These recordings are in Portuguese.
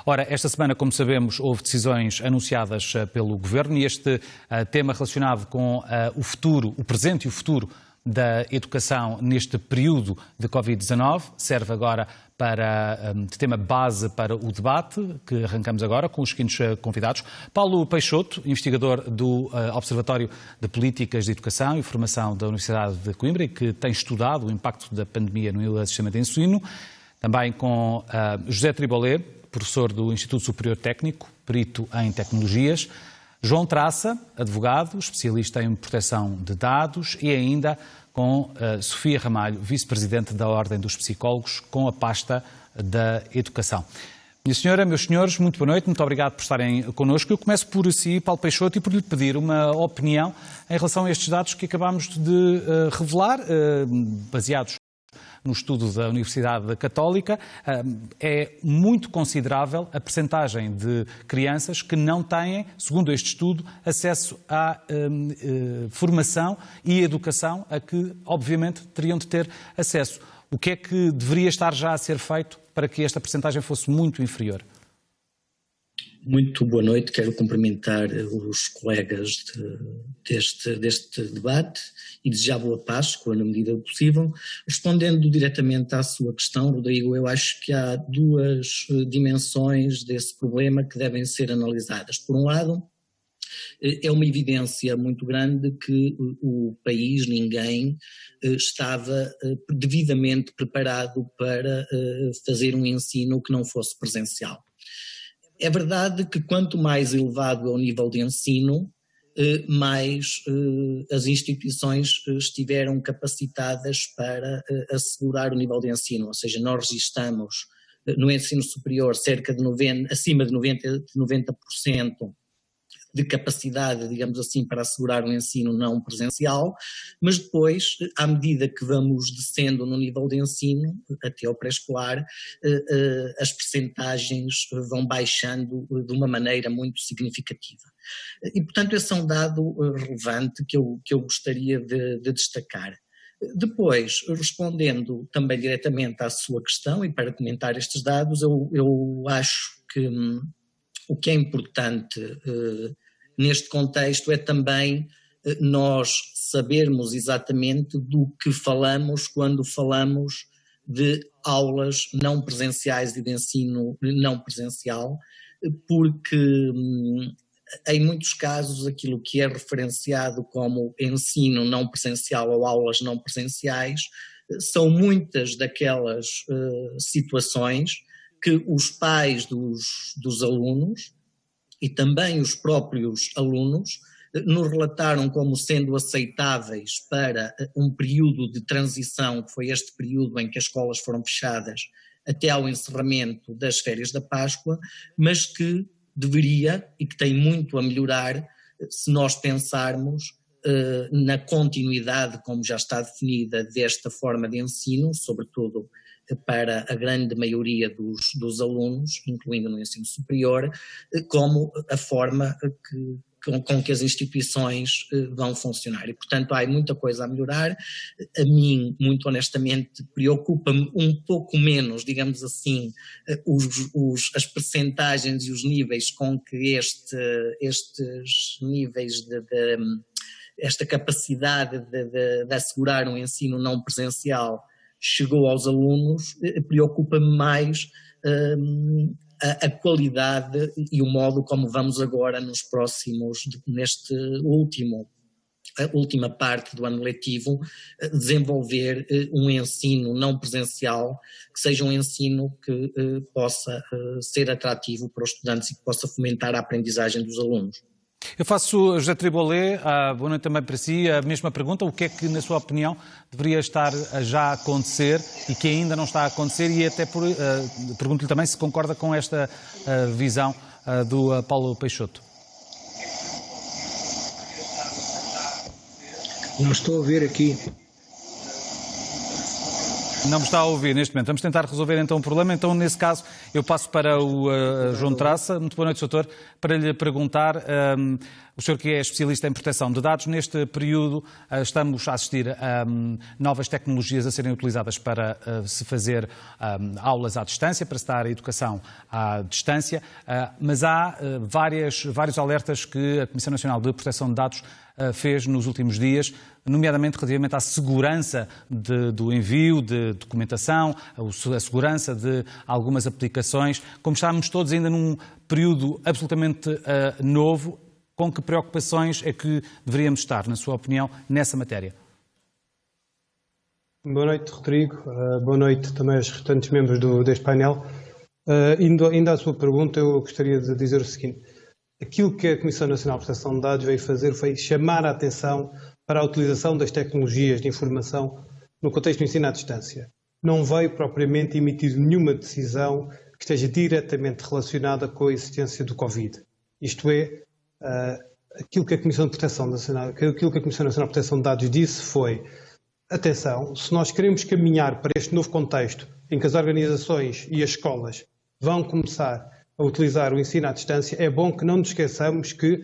Ora, esta semana, como sabemos, houve decisões anunciadas pelo Governo e este tema relacionado com o futuro, o presente e o futuro da educação neste período de Covid-19 serve agora de tema base para o debate que arrancamos agora com os seguintes convidados. Paulo Peixoto, investigador do Observatório de Políticas de Educação e Formação da Universidade de Coimbra e que tem estudado o impacto da pandemia no sistema de ensino. Também com José Tribolé, professor do Instituto Superior Técnico, perito em tecnologias. João Traça, advogado, especialista em proteção de dados e ainda com Sofia Ramalho, vice-presidente da Ordem dos Psicólogos, com a pasta da Educação. Minha senhora, meus senhores, muito boa noite, muito obrigado por estarem connosco. Eu começo por si, Paulo Peixoto, e por lhe pedir uma opinião em relação a estes dados que acabámos de revelar, baseados no estudo da Universidade Católica. É muito considerável a percentagem de crianças que não têm, segundo este estudo, acesso à formação e educação a que, obviamente, teriam de ter acesso. O que é que deveria estar já a ser feito para que esta percentagem fosse muito inferior? Muito boa noite, quero cumprimentar os colegas deste debate e desejar boa Páscoa na medida do possível. Respondendo diretamente à sua questão, Rodrigo, eu acho que há duas dimensões desse problema que devem ser analisadas. Por um lado, é uma evidência muito grande que o país, ninguém, estava devidamente preparado para fazer um ensino que não fosse presencial. É verdade que quanto mais elevado é o nível de ensino, mais as instituições estiveram capacitadas para assegurar o nível de ensino, ou seja, nós registramos no ensino superior acima de 90% de capacidade, digamos assim, para assegurar um ensino não presencial, mas depois, à medida que vamos descendo no nível de ensino, até ao pré-escolar, as percentagens vão baixando de uma maneira muito significativa. E, portanto, esse é um dado relevante que eu gostaria de destacar. Depois, respondendo também diretamente à sua questão e para comentar estes dados, eu acho que o que é importante neste contexto é também nós sabermos exatamente do que falamos quando falamos de aulas não presenciais e de ensino não presencial, porque em muitos casos aquilo que é referenciado como ensino não presencial ou aulas não presenciais são muitas daquelas situações que os pais dos alunos e também os próprios alunos nos relataram como sendo aceitáveis para um período de transição, que foi este período em que as escolas foram fechadas até ao encerramento das férias da Páscoa, mas que deveria e que tem muito a melhorar se nós pensarmos na continuidade, como já está definida, desta forma de ensino, sobretudo para a grande maioria dos alunos, incluindo no ensino superior, como a forma com que as instituições vão funcionar. E, portanto, há muita coisa a melhorar. A mim, muito honestamente, preocupa-me um pouco menos, digamos assim, as percentagens e os níveis com que estes níveis esta capacidade de assegurar um ensino não presencial chegou aos alunos. Preocupa-me mais a qualidade e o modo como vamos agora nesta última parte do ano letivo, desenvolver um ensino não presencial, que seja um ensino que possa ser atrativo para os estudantes e que possa fomentar a aprendizagem dos alunos. Eu faço, José Tribolé, boa noite também para si, a mesma pergunta. O que é que, na sua opinião, deveria estar já a acontecer e que ainda não está a acontecer? E até pergunto-lhe também se concorda com esta visão do Paulo Peixoto. Não estou a ver aqui. Não me está a ouvir neste momento. Vamos tentar resolver então o problema. Então, nesse caso, eu passo para o João Traça. Muito boa noite, doutor. Para lhe perguntar, o senhor que é especialista em proteção de dados, neste período estamos a assistir a novas tecnologias a serem utilizadas para se fazer aulas à distância, para se dar a educação à distância, mas há vários alertas que a Comissão Nacional de Proteção de Dados fez nos últimos dias, nomeadamente relativamente à segurança do envio de documentação, a segurança de algumas aplicações. Como estamos todos ainda num período absolutamente novo, com que preocupações é que deveríamos estar, na sua opinião, nessa matéria? Boa noite, Rodrigo. Boa noite também aos restantes membros deste painel. Ainda à sua pergunta, eu gostaria de dizer o seguinte. Aquilo que a Comissão Nacional de Proteção de Dados veio fazer foi chamar a atenção para a utilização das tecnologias de informação no contexto do ensino à distância. Não veio propriamente emitir nenhuma decisão que esteja diretamente relacionada com a existência do Covid. Isto é, aquilo que a Comissão Nacional de Proteção de Dados disse foi: atenção, se nós queremos caminhar para este novo contexto em que as organizações e as escolas vão começar a utilizar o ensino à distância, é bom que não nos esqueçamos que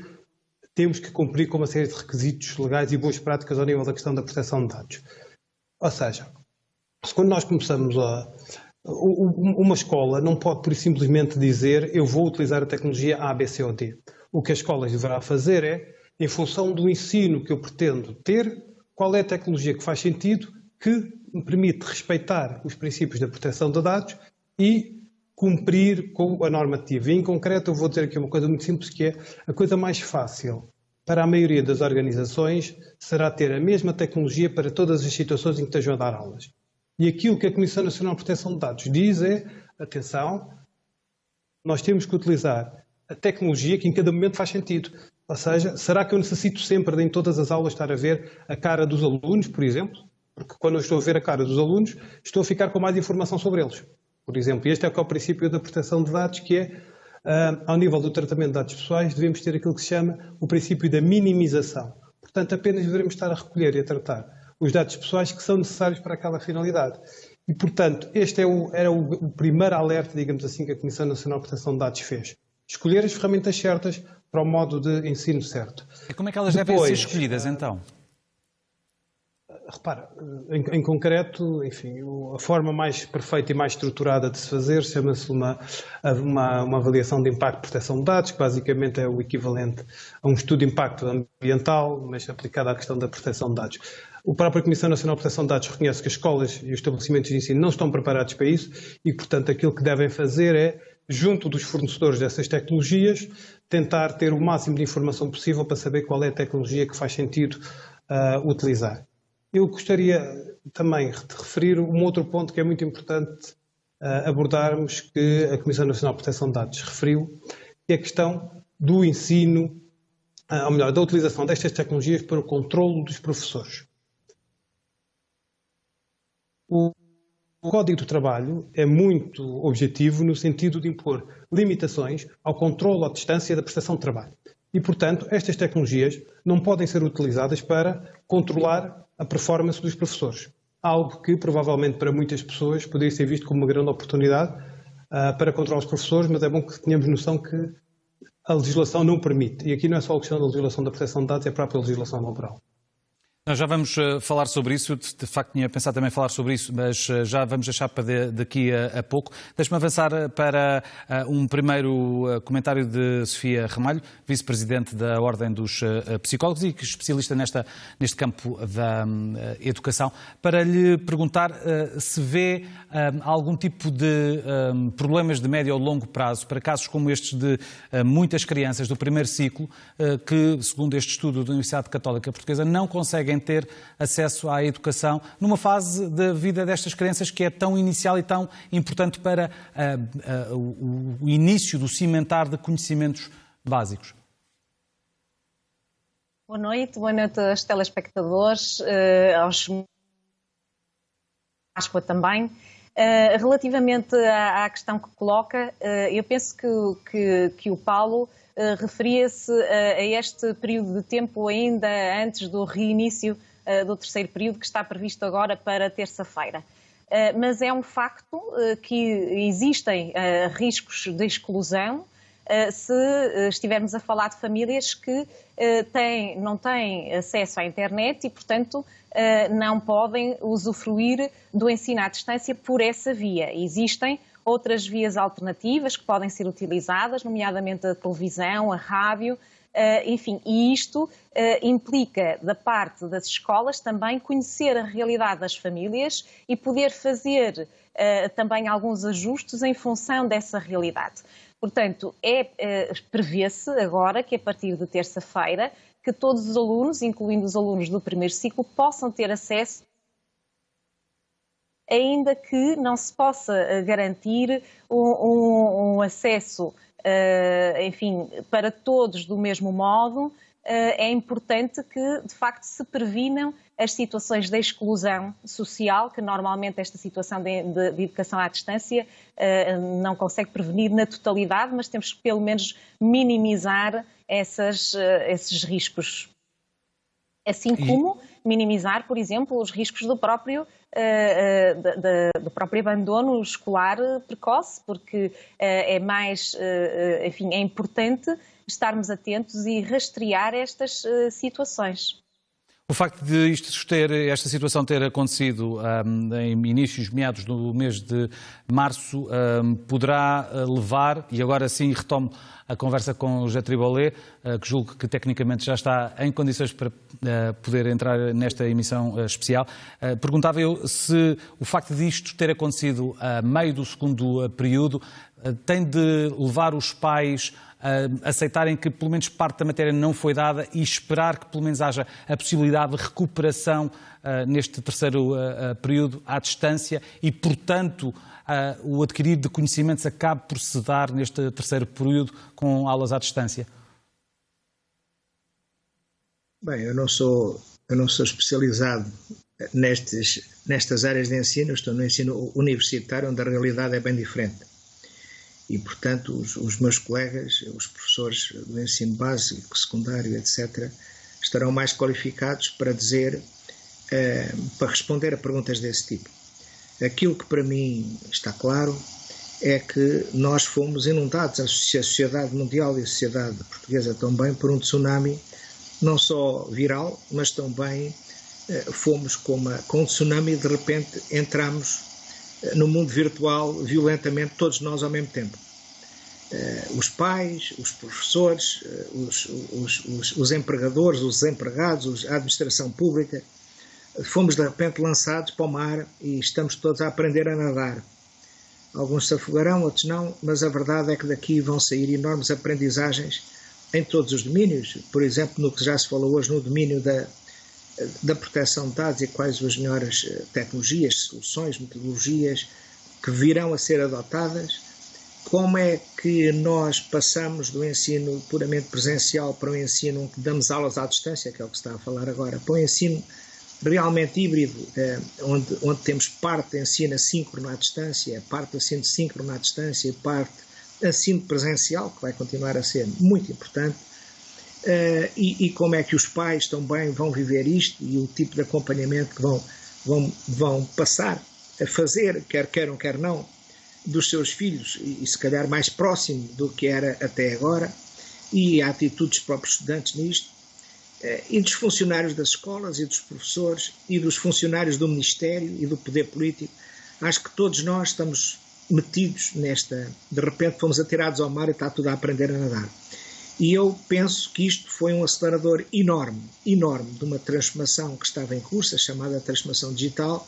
temos que cumprir com uma série de requisitos legais e boas práticas ao nível da questão da proteção de dados. Ou seja, quando nós começamos uma escola não pode por simplesmente dizer eu vou utilizar a tecnologia A, B, C ou D. O que a escola deverá fazer é, em função do ensino que eu pretendo ter, qual é a tecnologia que faz sentido, que me permite respeitar os princípios da proteção de dados e cumprir com a normativa. E, em concreto, eu vou dizer aqui uma coisa muito simples, que é a coisa mais fácil para a maioria das organizações será ter a mesma tecnologia para todas as situações em que estejam a dar aulas. E aquilo que a Comissão Nacional de Proteção de Dados diz é, atenção, nós temos que utilizar a tecnologia que em cada momento faz sentido. Ou seja, será que eu necessito sempre, em todas as aulas, estar a ver a cara dos alunos, por exemplo? Porque quando eu estou a ver a cara dos alunos, estou a ficar com mais informação sobre eles. Por exemplo, este é o princípio da proteção de dados, que é, ao nível do tratamento de dados pessoais, devemos ter aquilo que se chama o princípio da minimização. Portanto, apenas devemos estar a recolher e a tratar os dados pessoais que são necessários para aquela finalidade. E, portanto, este era o primeiro alerta, digamos assim, que a Comissão Nacional de Proteção de Dados fez. Escolher as ferramentas certas para o modo de ensino certo. E como é que elas devem ser escolhidas, então? Repara, em concreto, enfim, a forma mais perfeita e mais estruturada de se fazer chama-se uma avaliação de impacto de proteção de dados, que basicamente é o equivalente a um estudo de impacto ambiental, mas aplicado à questão da proteção de dados. A própria Comissão Nacional de Proteção de Dados reconhece que as escolas e os estabelecimentos de ensino não estão preparados para isso e, portanto, aquilo que devem fazer é, junto dos fornecedores dessas tecnologias, tentar ter o máximo de informação possível para saber qual é a tecnologia que faz sentido utilizar. Eu gostaria também de referir um outro ponto que é muito importante abordarmos, que a Comissão Nacional de Proteção de Dados referiu, que é a questão do ensino, ou melhor, da utilização destas tecnologias para o controlo dos professores. O Código do Trabalho é muito objetivo no sentido de impor limitações ao controlo à distância da prestação de trabalho. E, portanto, estas tecnologias não podem ser utilizadas para controlar a performance dos professores. Algo que, provavelmente, para muitas pessoas poderia ser visto como uma grande oportunidade para controlar os professores, mas é bom que tenhamos noção que a legislação não permite. E aqui não é só a questão da legislação da proteção de dados, é a própria legislação laboral. Nós já vamos falar sobre isso, de facto tinha pensado também falar sobre isso, mas já vamos deixar para daqui a pouco. Deixe-me avançar para um primeiro comentário de Sofia Ramalho, vice-presidente da Ordem dos Psicólogos e especialista neste campo da educação, para lhe perguntar se vê algum tipo de problemas de médio ou longo prazo para casos como estes de muitas crianças do primeiro ciclo que, segundo este estudo da Universidade Católica Portuguesa, não conseguem ter acesso à educação numa fase da vida destas crianças que é tão inicial e tão importante para o início do cimentar de conhecimentos básicos. Boa noite aos telespectadores, aos Páscoa também. Relativamente à questão que coloca, eu penso que o Paulo referia-se a este período de tempo ainda antes do reinício do terceiro período que está previsto agora para terça-feira. mas é um facto que existem riscos de exclusão se estivermos a falar de famílias que não têm acesso à internet e, portanto, não podem usufruir do ensino à distância por essa via. Existem outras vias alternativas que podem ser utilizadas, nomeadamente a televisão, a rádio, enfim, e isto implica da parte das escolas também conhecer a realidade das famílias e poder fazer também alguns ajustes em função dessa realidade. Portanto, prevê-se agora que a partir de terça-feira que todos os alunos, incluindo os alunos do primeiro ciclo, possam ter acesso, ainda que não se possa garantir um acesso, enfim, para todos do mesmo modo. É importante que, de facto, se previnam as situações de exclusão social, que normalmente esta situação de educação à distância não consegue prevenir na totalidade, mas temos que, pelo menos, minimizar esses riscos. Assim como minimizar, por exemplo, os riscos do próprio abandono escolar precoce, porque enfim, é importante estarmos atentos e rastrear estas situações. O facto de esta situação ter acontecido em meados do mês de março poderá levar, e agora sim retomo a conversa com o José Tribolé, que julgo que tecnicamente já está em condições para poder entrar nesta emissão especial. Perguntava eu se o facto de isto ter acontecido a meio do segundo período tem de levar os pais a aceitarem que pelo menos parte da matéria não foi dada e esperar que pelo menos haja a possibilidade de recuperação neste terceiro período à distância e, portanto, o adquirir de conhecimentos acabe por se dar neste terceiro período com aulas à distância? Bem, eu não sou especializado nestas áreas de ensino, estou no ensino universitário, onde a realidade é bem diferente. E, portanto, os meus colegas, os professores do ensino básico, secundário, etc., estarão mais qualificados para para responder a perguntas desse tipo. Aquilo que para mim está claro é que nós fomos inundados, a sociedade mundial e a sociedade portuguesa também, por um tsunami não só viral, mas também fomos com um tsunami e de repente entramos no mundo virtual violentamente, todos nós ao mesmo tempo. Os pais, os professores, os empregadores, os desempregados, a administração pública, fomos de repente lançados para o mar e estamos todos a aprender a nadar. Alguns se afogarão, outros não, mas a verdade é que daqui vão sair enormes aprendizagens em todos os domínios. Por exemplo, no que já se falou hoje, no domínio da proteção de dados e quais as melhores tecnologias, soluções, metodologias que virão a ser adotadas. Como é que nós passamos do ensino puramente presencial para um ensino em que damos aulas à distância, que é o que se está a falar agora, para um ensino realmente híbrido, onde temos parte de ensino assíncrono à distância, parte de ensino síncrono à distância e parte de ensino presencial, que vai continuar a ser muito importante, e como é que os pais também vão viver isto e o tipo de acompanhamento que vão passar a fazer, quer queiram, quer não, dos seus filhos, e se calhar mais próximo do que era até agora, e a atitude dos próprios estudantes nisto, e dos funcionários das escolas, e dos professores, e dos funcionários do Ministério e do poder político. Acho que todos nós estamos metidos de repente fomos atirados ao mar e está tudo a aprender a nadar. E eu penso que isto foi um acelerador enorme de uma transformação que estava em curso, a chamada transformação digital,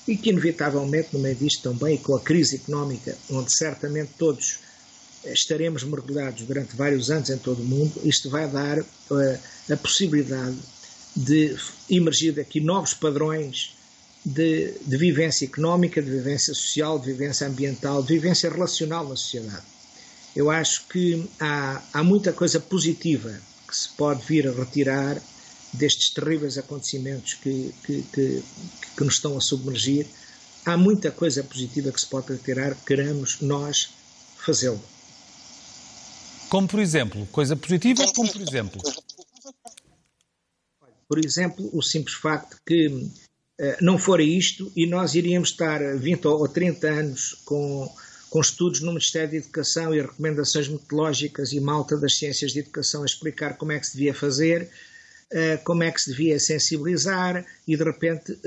e que inevitavelmente no meio disto também, e com a crise económica, onde certamente todos estaremos mergulhados durante vários anos em todo o mundo, isto vai dar a possibilidade de emergir daqui novos padrões de vivência económica, de vivência social, de vivência ambiental, de vivência relacional na sociedade. Eu acho que há muita coisa positiva que se pode vir a retirar destes terríveis acontecimentos que nos estão a submergir. Há muita coisa positiva que se pode retirar, queremos nós fazê-lo. Como por exemplo, coisa positiva, como por exemplo? Por exemplo, o simples facto que não fora isto, e nós iríamos estar 20 ou 30 anos com estudos no Ministério da Educação e recomendações metodológicas e malta das ciências de educação a explicar como é que se devia fazer, como é que se devia sensibilizar, e de repente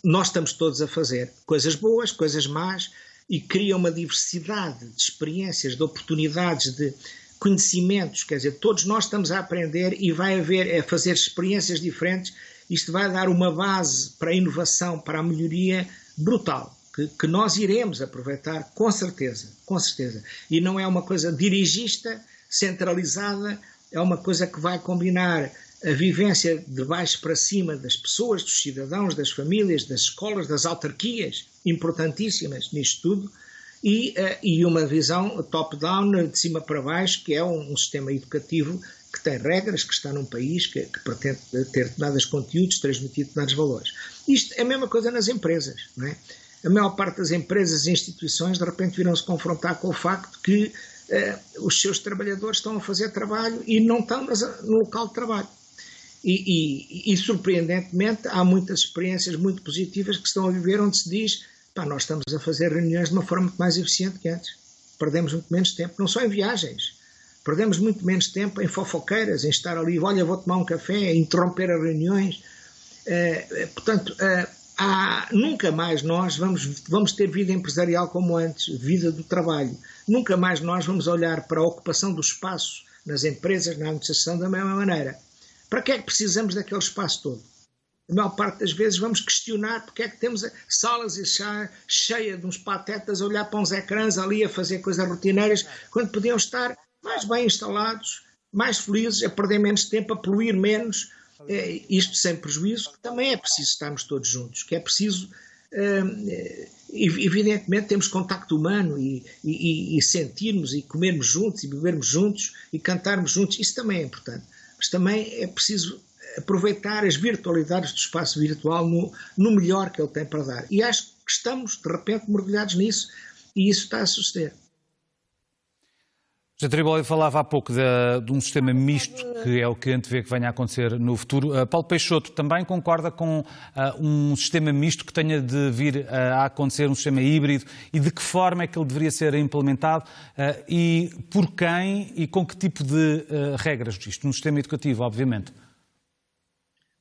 nós estamos todos a fazer coisas boas, coisas más, e cria uma diversidade de experiências, de oportunidades, de conhecimentos, quer dizer, todos nós estamos a aprender e vai haver a fazer experiências diferentes. Isto vai dar uma base para a inovação, para a melhoria brutal, que nós iremos aproveitar com certeza, com certeza. E não é uma coisa dirigista, centralizada, é uma coisa que vai combinar a vivência de baixo para cima das pessoas, dos cidadãos, das famílias, das escolas, das autarquias, importantíssimas nisto tudo, e uma visão top-down, de cima para baixo, que é um sistema educativo que tem regras, que está num país que pretende ter determinados conteúdos, transmitir determinados valores. Isto é a mesma coisa nas empresas, não é? A maior parte das empresas e instituições de repente viram-se confrontar com o facto que os seus trabalhadores estão a fazer trabalho e não estão no local de trabalho. E surpreendentemente há muitas experiências muito positivas que estão a viver onde se diz: nós estamos a fazer reuniões de uma forma muito mais eficiente que antes. Perdemos muito menos tempo, não só em viagens. Perdemos muito menos tempo em fofoqueiras, em estar ali, olha, vou tomar um café, interromper as reuniões. Portanto, nunca mais nós vamos ter vida empresarial como antes, vida do trabalho. Nunca mais nós vamos olhar para a ocupação do espaço nas empresas, na administração, da mesma maneira. Para que é que precisamos daquele espaço todo? A maior parte das vezes vamos questionar porque é que temos salas cheias de uns patetas a olhar para uns ecrãs ali a fazer coisas rotineiras, quando podiam estar mais bem instalados, mais felizes, a perder menos tempo, a poluir menos, isto sem prejuízo, que também é preciso estarmos todos juntos, que é preciso, evidentemente temos contacto humano e sentirmos e comermos juntos e bebermos juntos e cantarmos juntos, isso também é importante, mas também é preciso aproveitar as virtualidades do espaço virtual no melhor que ele tem para dar. E acho que estamos, de repente, mergulhados nisso, e isso está a suceder. José Tribolli falava há pouco de um sistema misto, que é o que antevê que venha a acontecer no futuro. Paulo Peixoto também concorda com um sistema misto que tenha de vir a acontecer, um sistema híbrido, e de que forma é que ele deveria ser implementado e por quem e com que tipo de regras? Isto no sistema educativo, obviamente.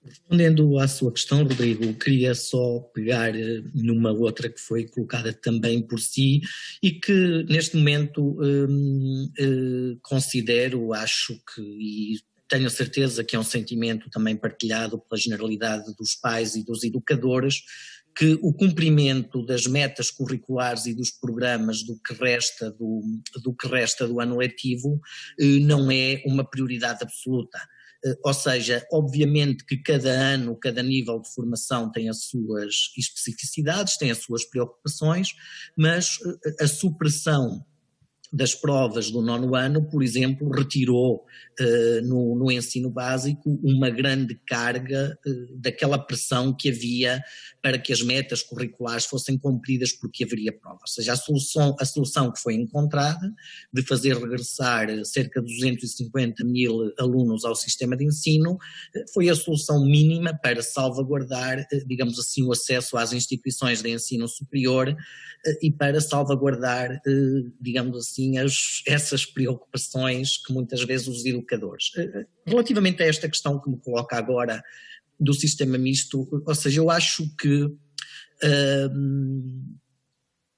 Respondendo à sua questão, Rodrigo, queria só pegar numa outra que foi colocada também por si e que neste momento considero, acho que, e tenho a certeza que é um sentimento também partilhado pela generalidade dos pais e dos educadores, que o cumprimento das metas curriculares e dos programas do que resta do ano letivo não é uma prioridade absoluta. Ou seja, obviamente que cada ano, cada nível de formação tem as suas especificidades, tem as suas preocupações, mas a supressão das provas do 9º ano, por exemplo, retirou no ensino básico uma grande carga daquela pressão que havia para que as metas curriculares fossem cumpridas porque haveria prova. Ou seja, a solução que foi encontrada de fazer regressar cerca de 250 mil alunos ao sistema de ensino foi a solução mínima para salvaguardar, digamos assim, o acesso às instituições de ensino superior e para salvaguardar, digamos assim, essas preocupações que muitas vezes os educadores. Relativamente a esta questão que me coloca agora do sistema misto, ou seja, eu acho que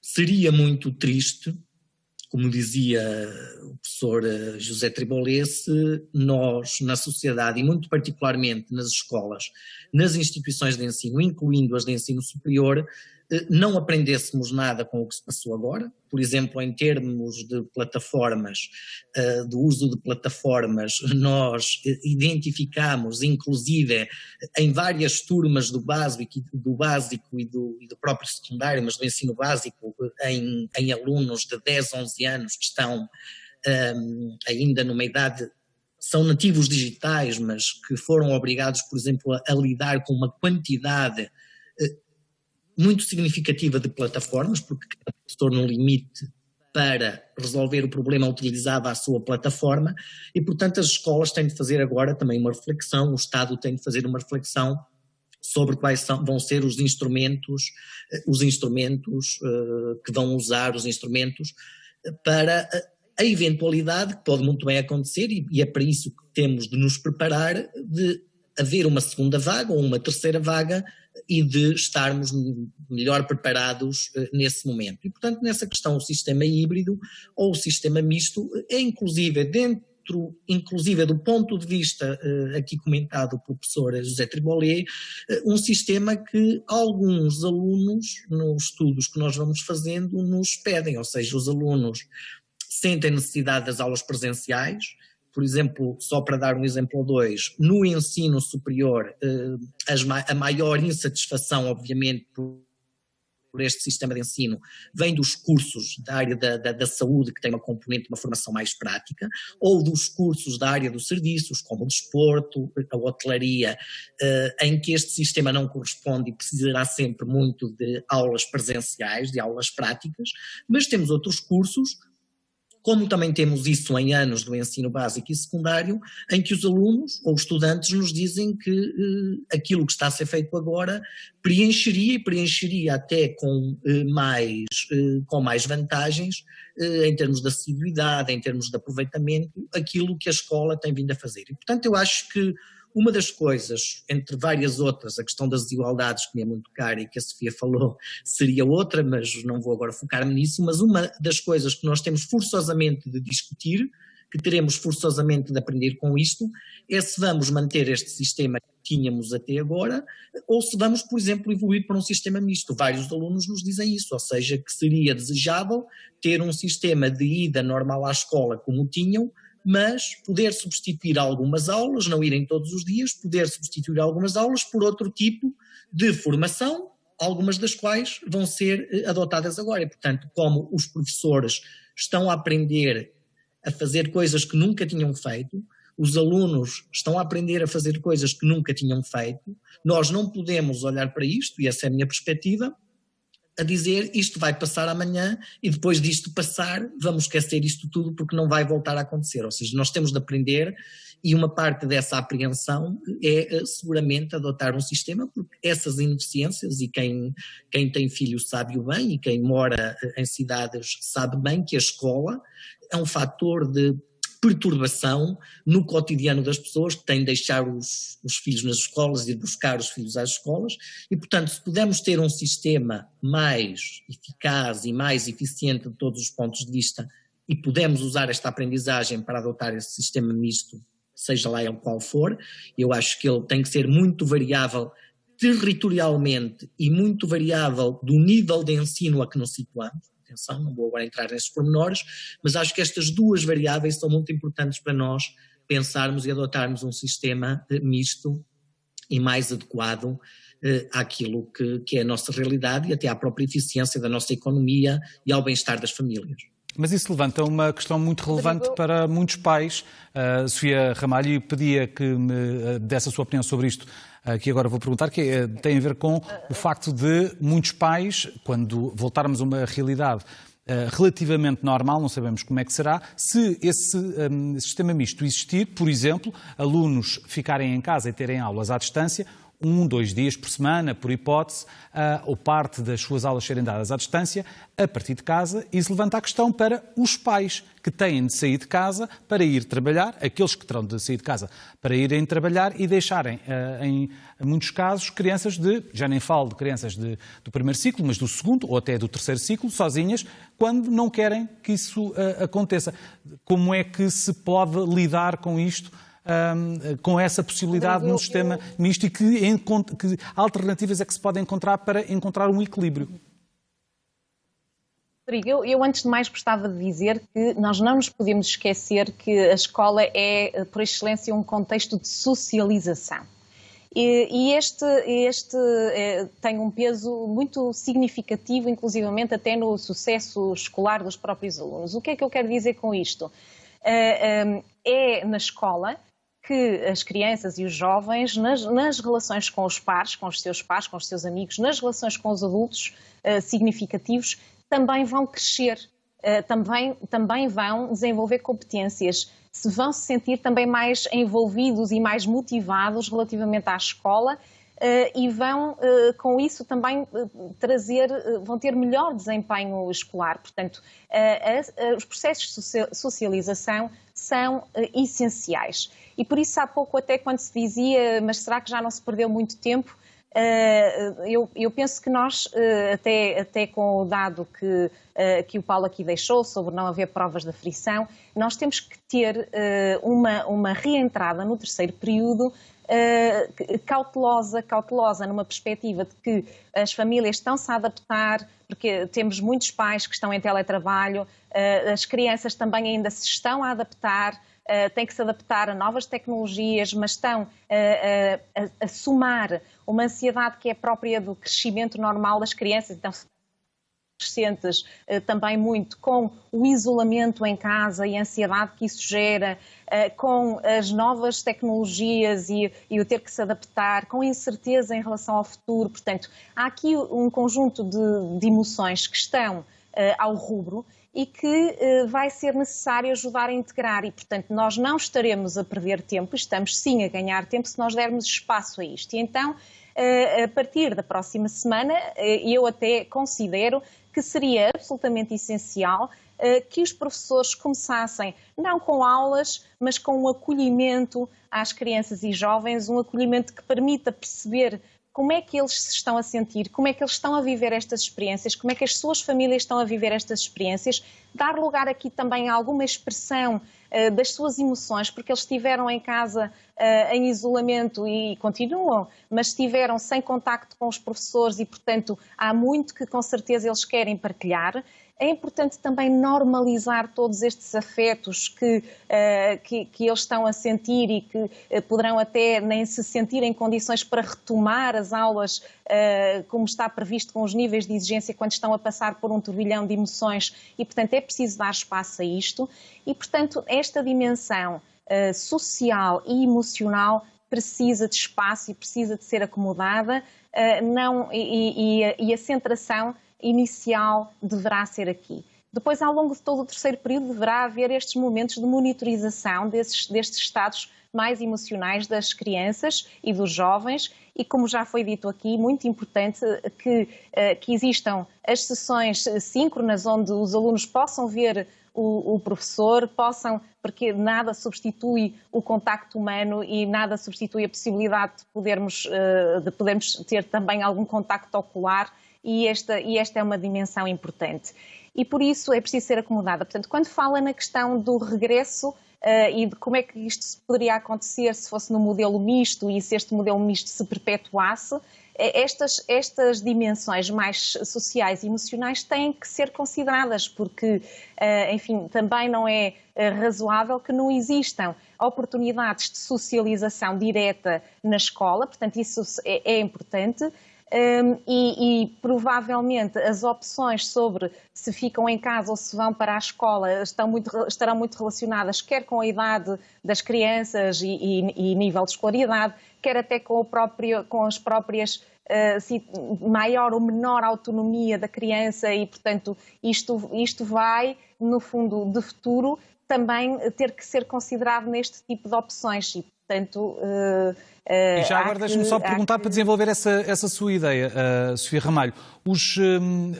seria muito triste, como dizia o professor José Tribolli, se nós, na sociedade e muito particularmente nas escolas, nas instituições de ensino, incluindo as de ensino superior, não aprendêssemos nada com o que se passou agora, por exemplo, em termos de plataformas, do uso de plataformas, nós identificamos, inclusive, em várias turmas do básico e do próprio secundário, mas do ensino básico, em alunos de 10, 11 anos que estão ainda numa idade, são nativos digitais, mas que foram obrigados, por exemplo, a lidar com uma quantidade muito significativa de plataformas, porque cada professor no limite para resolver o problema utilizava a sua plataforma e, portanto, as escolas têm de fazer agora também uma reflexão, o Estado tem de fazer uma reflexão sobre quais vão ser os instrumentos que vão usar, os instrumentos para a eventualidade que pode muito bem acontecer, e é para isso que temos de nos preparar, de haver uma segunda vaga ou uma terceira vaga e de estarmos melhor preparados nesse momento. E, portanto, nessa questão, o sistema híbrido ou o sistema misto é inclusive do ponto de vista aqui comentado pelo professor José Tribolier, um sistema que alguns alunos, nos estudos que nós vamos fazendo, nos pedem, ou seja, os alunos sentem necessidade das aulas presenciais. Por exemplo, só para dar um exemplo ou dois, no ensino superior, a maior insatisfação, obviamente, por este sistema de ensino, vem dos cursos da área da saúde, que tem uma componente de uma formação mais prática, ou dos cursos da área dos serviços, como o desporto, a hotelaria, em que este sistema não corresponde e precisará sempre muito de aulas presenciais, de aulas práticas, mas temos outros cursos, como também temos isso em anos do ensino básico e secundário, em que os alunos ou estudantes nos dizem que aquilo que está a ser feito agora preencheria até com mais vantagens em termos de assiduidade, em termos de aproveitamento, aquilo que a escola tem vindo a fazer. E, portanto, eu acho que uma das coisas, entre várias outras, a questão das desigualdades, que me é muito cara e que a Sofia falou, seria outra, mas não vou agora focar-me nisso, mas uma das coisas que nós temos forçosamente de discutir, que teremos forçosamente de aprender com isto, é se vamos manter este sistema que tínhamos até agora, ou se vamos, por exemplo, evoluir para um sistema misto. Vários alunos nos dizem isso, ou seja, que seria desejável ter um sistema de ida normal à escola como tinham, mas poder substituir algumas aulas, não irem todos os dias, poder substituir algumas aulas por outro tipo de formação, algumas das quais vão ser adotadas agora. E, portanto, como os professores estão a aprender a fazer coisas que nunca tinham feito, os alunos estão a aprender a fazer coisas que nunca tinham feito, nós não podemos olhar para isto, e essa é a minha perspectiva, a dizer isto vai passar amanhã e depois disto passar vamos esquecer isto tudo porque não vai voltar a acontecer. Ou seja, nós temos de aprender, e uma parte dessa apreensão é seguramente adotar um sistema, porque essas ineficiências, e quem tem filhos sabe-o bem, e quem mora em cidades sabe bem que a escola é um fator de perturbação no cotidiano das pessoas, que têm de deixar os filhos nas escolas, ir buscar os filhos às escolas, e, portanto, se pudermos ter um sistema mais eficaz e mais eficiente de todos os pontos de vista, e podemos usar esta aprendizagem para adotar esse sistema misto, seja lá ele qual for, eu acho que ele tem que ser muito variável territorialmente e muito variável do nível de ensino a que nos situamos. Atenção, não vou agora entrar nesses pormenores, mas acho que estas duas variáveis são muito importantes para nós pensarmos e adotarmos um sistema misto e mais adequado àquilo que é a nossa realidade e até à própria eficiência da nossa economia e ao bem-estar das famílias. Mas isso levanta uma questão muito relevante para muitos pais. Sofia Ramalho, pedia que me desse a sua opinião sobre isto, que agora vou perguntar, que tem a ver com o facto de muitos pais, quando voltarmos a uma realidade relativamente normal, não sabemos como é que será, se esse sistema misto existir, por exemplo, alunos ficarem em casa e terem aulas à distância, 1-2 dias por semana, por hipótese, ou parte das suas aulas serem dadas à distância, a partir de casa, e se levanta a questão para os pais que têm de sair de casa para ir trabalhar, aqueles que terão de sair de casa para irem trabalhar e deixarem, em muitos casos, crianças já nem falo de crianças do primeiro ciclo, mas do segundo ou até do terceiro ciclo, sozinhas, quando não querem que isso aconteça. Como é que se pode lidar com isto? Com essa possibilidade num sistema misto, e que alternativas é que se podem encontrar para encontrar um equilíbrio? Rodrigo, eu antes de mais gostava de dizer que nós não nos podemos esquecer que a escola é, por excelência, um contexto de socialização. E este tem um peso muito significativo, inclusivamente até no sucesso escolar dos próprios alunos. O que é que eu quero dizer com isto? É na escola que as crianças e os jovens, nas relações com os pares, com os seus amigos, nas relações com os adultos significativos, também vão crescer, também vão desenvolver competências, vão se sentir também mais envolvidos e mais motivados relativamente à escola, e vão, com isso, também vão ter melhor desempenho escolar. Portanto, os processos de socialização são essenciais. E por isso, há pouco, até quando se dizia, mas será que já não se perdeu muito tempo? Eu penso que nós, até com o dado que o Paulo aqui deixou sobre não haver provas de aflição, nós temos que ter uma reentrada no terceiro período cautelosa, numa perspectiva de que as famílias estão-se a adaptar, porque temos muitos pais que estão em teletrabalho, as crianças também ainda se estão a adaptar, têm que se adaptar a novas tecnologias, mas estão a somar uma ansiedade que é própria do crescimento normal das crianças, então adolescentes também muito com o isolamento em casa e a ansiedade que isso gera, com as novas tecnologias e o ter que se adaptar, com incerteza em relação ao futuro. Portanto, há aqui um conjunto de emoções que estão ao rubro e que vai ser necessário ajudar a integrar e, portanto, nós não estaremos a perder tempo, estamos sim a ganhar tempo se nós dermos espaço a isto. E então, a partir da próxima semana, eu até considero que seria absolutamente essencial que os professores começassem, não com aulas, mas com um acolhimento às crianças e jovens, um acolhimento que permita perceber como é que eles se estão a sentir, como é que eles estão a viver estas experiências, como é que as suas famílias estão a viver estas experiências, dar lugar aqui também a alguma expressão das suas emoções, porque eles estiveram em casa em isolamento e continuam, mas estiveram sem contacto com os professores e, portanto, há muito que com certeza eles querem partilhar. É importante também normalizar todos estes afetos que eles estão a sentir e que poderão até nem se sentir em condições para retomar as aulas como está previsto com os níveis de exigência quando estão a passar por um turbilhão de emoções e, portanto, é preciso dar espaço a isto e, portanto, esta dimensão social e emocional precisa de espaço e precisa de ser acomodada e a centração inicial deverá ser aqui. Depois, ao longo de todo o terceiro período, deverá haver estes momentos de monitorização destes estados mais emocionais das crianças e dos jovens e, como já foi dito aqui, muito importante que existam as sessões síncronas onde os alunos possam ver o professor, porque nada substitui o contacto humano e nada substitui a possibilidade de podermos ter também algum contacto ocular. E esta é uma dimensão importante. E por isso é preciso ser acomodada. Portanto, quando fala na questão do regresso e de como é que isto poderia acontecer se fosse no modelo misto e se este modelo misto se perpetuasse, estas dimensões mais sociais e emocionais têm que ser consideradas, porque, enfim, também não é razoável que não existam oportunidades de socialização direta na escola, portanto, isso é importante. E provavelmente as opções sobre se ficam em casa ou se vão para a escola estarão muito relacionadas quer com a idade das crianças e nível de escolaridade, quer até com as próprias maior ou menor autonomia da criança e, portanto, isto vai, no fundo, de futuro, também ter que ser considerado neste tipo de opções e, portanto... E já agora deixe-me só perguntar para desenvolver essa sua ideia, Sofia Ramalho.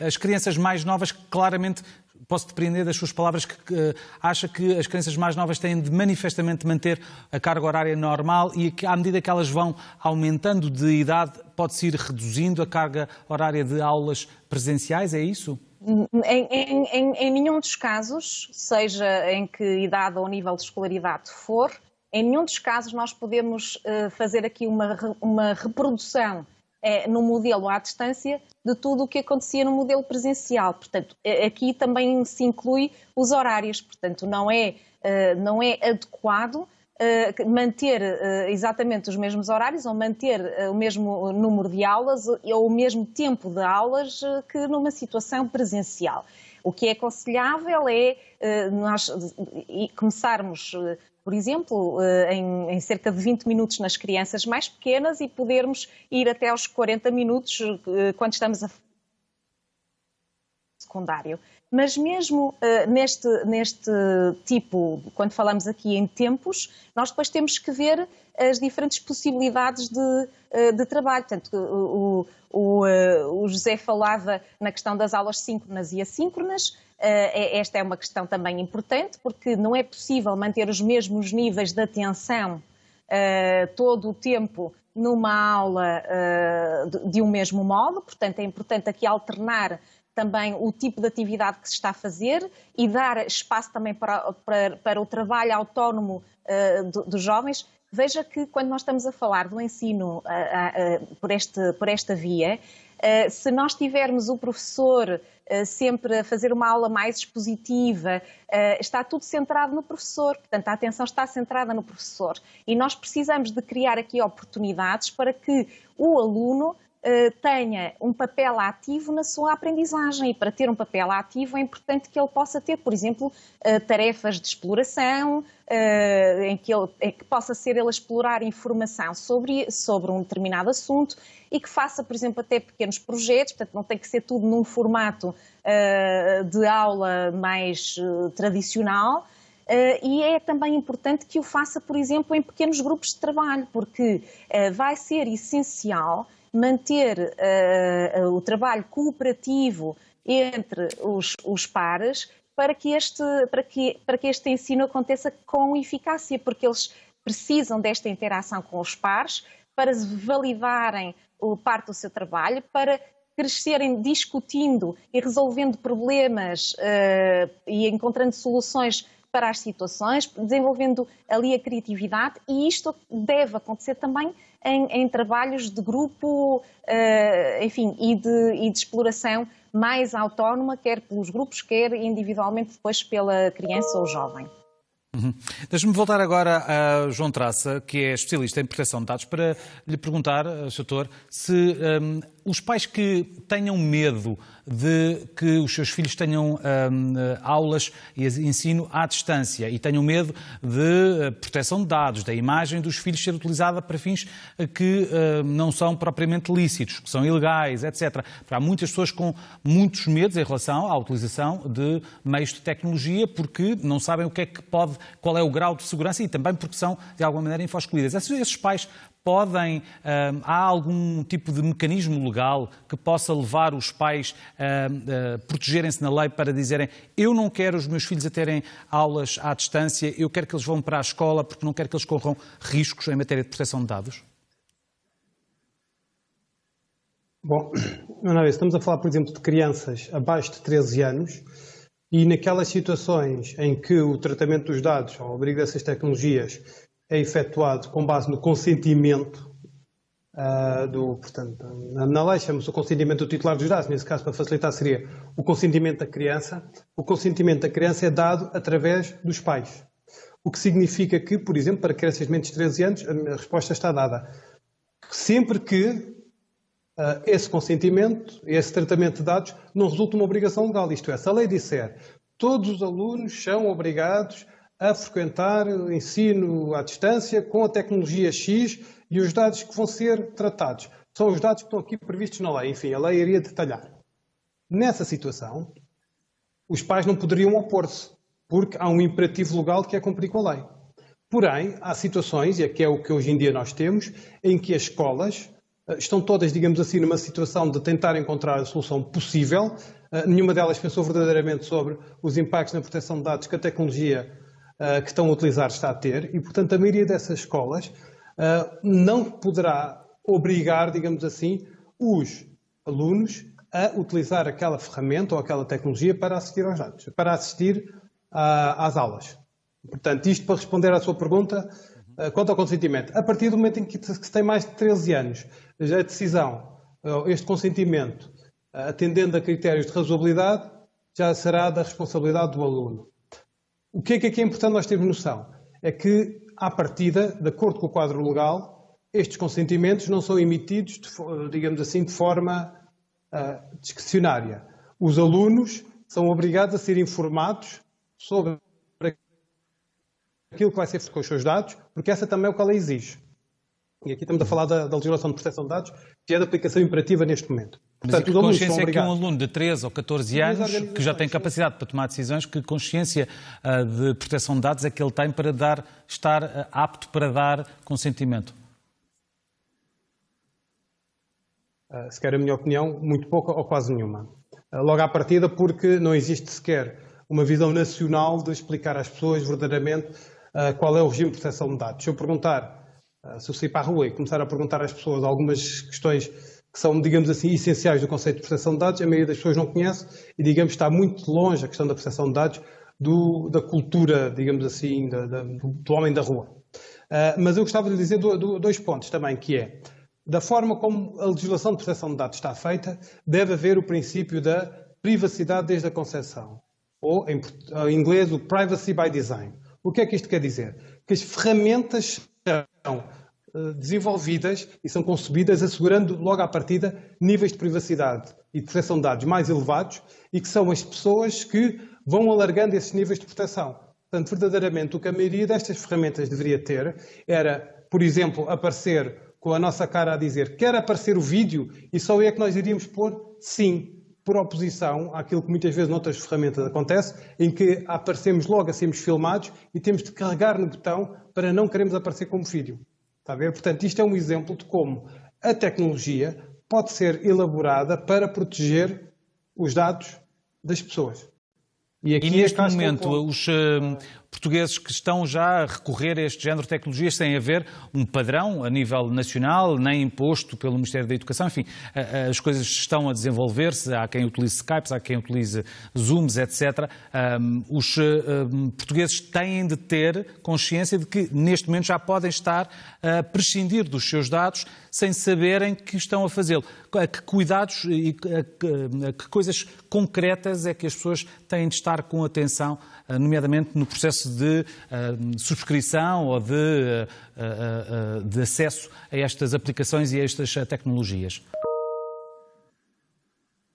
As crianças mais novas, claramente, posso depreender das suas palavras que acha que as crianças mais novas têm de manifestamente manter a carga horária normal e que, à medida que elas vão aumentando de idade, pode-se ir reduzindo a carga horária de aulas presenciais, é isso? Em nenhum dos casos, seja em que idade ou nível de escolaridade for, em nenhum dos casos nós podemos fazer aqui uma reprodução no modelo à distância de tudo o que acontecia no modelo presencial. Portanto, aqui também se inclui os horários. Portanto, não é adequado manter exatamente os mesmos horários ou manter o mesmo número de aulas ou o mesmo tempo de aulas que numa situação presencial. O que é aconselhável é nós começarmos, por exemplo, em cerca de 20 minutos nas crianças mais pequenas e podermos ir até aos 40 minutos quando estamos a secundário. Mas mesmo neste tipo, quando falamos aqui em tempos, nós depois temos que ver as diferentes possibilidades de trabalho. Portanto, o José falava na questão das aulas síncronas e assíncronas. Esta é uma questão também importante, porque não é possível manter os mesmos níveis de atenção todo o tempo numa aula de um mesmo modo. Portanto, é importante aqui alternar também o tipo de atividade que se está a fazer e dar espaço também para o trabalho autónomo dos jovens. Veja que quando nós estamos a falar do ensino por esta via, se nós tivermos o professor sempre a fazer uma aula mais expositiva, está tudo centrado no professor, portanto a atenção está centrada no professor. E nós precisamos de criar aqui oportunidades para que o aluno tenha um papel ativo na sua aprendizagem, e para ter um papel ativo é importante que ele possa ter, por exemplo, tarefas de exploração, em que possa ser ele a explorar informação sobre um determinado assunto e que faça, por exemplo, até pequenos projetos, portanto não tem que ser tudo num formato de aula mais tradicional. E é também importante que o faça, por exemplo, em pequenos grupos de trabalho, porque vai ser essencial manter o trabalho cooperativo entre os pares para que este ensino aconteça com eficácia, porque eles precisam desta interação com os pares para validarem parte do seu trabalho, para crescerem discutindo e resolvendo problemas e encontrando soluções para as situações, desenvolvendo ali a criatividade, e isto deve acontecer também em trabalhos de grupo, enfim, e de exploração mais autónoma, quer pelos grupos, quer individualmente depois pela criança ou jovem. Deixe-me voltar agora a João Traça, que é especialista em proteção de dados, para lhe perguntar, Sr. se os pais que tenham medo de que os seus filhos tenham aulas e ensino à distância e tenham medo de proteção de dados, da imagem dos filhos ser utilizada para fins que não são propriamente lícitos, que são ilegais, etc. Há muitas pessoas com muitos medos em relação à utilização de meios de tecnologia porque não sabem o que é que pode, qual é o grau de segurança e também porque são, de alguma maneira, info-excluídas. Esses pais podem, há algum tipo de mecanismo legal que possa levar os pais a protegerem-se na lei para dizerem: eu não quero os meus filhos a terem aulas à distância, eu quero que eles vão para a escola porque não quero que eles corram riscos em matéria de proteção de dados? Bom, uma vez, estamos a falar, por exemplo, de crianças abaixo de 13 anos e naquelas situações em que o tratamento dos dados, ao abrigo dessas tecnologias, é efetuado com base no consentimento portanto, na lei chama-se o consentimento do titular dos dados, nesse caso, para facilitar, seria o consentimento da criança. O consentimento da criança é dado através dos pais. O que significa que, por exemplo, para crianças de menos de 13 anos, a resposta está dada. Sempre que esse consentimento, esse tratamento de dados, não resulta uma obrigação legal. Isto é, se a lei disser todos os alunos são obrigados a frequentar o ensino à distância com a tecnologia X e os dados que vão ser tratados são os dados que estão aqui previstos na lei. Enfim, a lei iria detalhar. Nessa situação, os pais não poderiam opor-se, porque há um imperativo legal que é cumprir com a lei. Porém, há situações, e que é o que hoje em dia nós temos, em que as escolas estão todas, digamos assim, numa situação de tentar encontrar a solução possível. Nenhuma delas pensou verdadeiramente sobre os impactos na proteção de dados que a tecnologia que estão a utilizar está a ter e, portanto, a maioria dessas escolas não poderá obrigar, digamos assim, os alunos a utilizar aquela ferramenta ou aquela tecnologia para assistir aos dados, para assistir às aulas. Portanto, isto para responder à sua pergunta quanto ao consentimento. A partir do momento em que se tem mais de 13 anos, a decisão, este consentimento, atendendo a critérios de razoabilidade, já será da responsabilidade do aluno. O que é importante nós termos noção? É que, à partida, de acordo com o quadro legal, estes consentimentos não são emitidos, digamos assim, de forma discricionária. Os alunos são obrigados a ser informados sobre aquilo que vai ser feito com os seus dados, porque essa também é o que a lei exige. E aqui estamos a falar da legislação de proteção de dados, que é de aplicação imperativa neste momento. Mas portanto, que consciência é que um aluno de 13 ou 14 anos, que já tem capacidade para tomar decisões, que consciência de proteção de dados é que ele tem para estar apto para dar consentimento? Se quer a minha opinião, muito pouca ou quase nenhuma. Logo à partida, porque não existe sequer uma visão nacional de explicar às pessoas verdadeiramente qual é o regime de proteção de dados. Se eu perguntar, se eu sair para a rua e começar a perguntar às pessoas algumas questões que são, digamos assim, essenciais do conceito de proteção de dados, a maioria das pessoas não conhece e, digamos, está muito longe a questão da proteção de dados da cultura, digamos assim, do homem da rua. Mas eu gostava de dizer dois pontos também, que é, da forma como a legislação de proteção de dados está feita, deve haver o princípio da privacidade desde a concepção, ou, em inglês, o privacy by design. O que é que isto quer dizer? Que as ferramentas são desenvolvidas e são concebidas assegurando logo à partida níveis de privacidade e de proteção de dados mais elevados e que são as pessoas que vão alargando esses níveis de proteção. Portanto, verdadeiramente, o que a maioria destas ferramentas deveria ter era, por exemplo, aparecer com a nossa cara a dizer quer aparecer o vídeo e só é que nós iríamos pôr sim, por oposição àquilo que muitas vezes noutras ferramentas acontece, em que aparecemos logo a sermos filmados e temos de carregar no botão para não queremos aparecer como vídeo. Está a ver? Portanto, isto é um exemplo de como a tecnologia pode ser elaborada para proteger os dados das pessoas. E neste momento, os portugueses que estão já a recorrer a este género de tecnologias sem haver um padrão a nível nacional, nem imposto pelo Ministério da Educação, enfim, as coisas estão a desenvolver-se, há quem utilize Skypes, há quem utilize Zooms, etc. Os portugueses têm de ter consciência de que neste momento já podem estar a prescindir dos seus dados sem saberem que estão a fazê-lo. A que cuidados e a que coisas concretas é que as pessoas têm de estar com atenção, nomeadamente no processo de subscrição ou de acesso a estas aplicações e a estas tecnologias?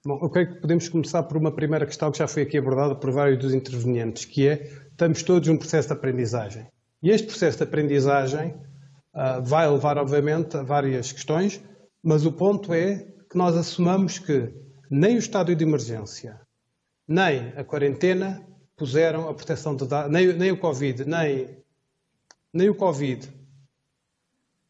Bom, eu creio que podemos começar por uma primeira questão que já foi aqui abordada por vários dos intervenientes, que é, estamos todos num processo de aprendizagem. E este processo de aprendizagem vai levar, obviamente, a várias questões, mas o ponto é que nós assumamos que nem o estado de emergência, nem a quarentena puseram a proteção de dados, nem o Covid, nem o Covid,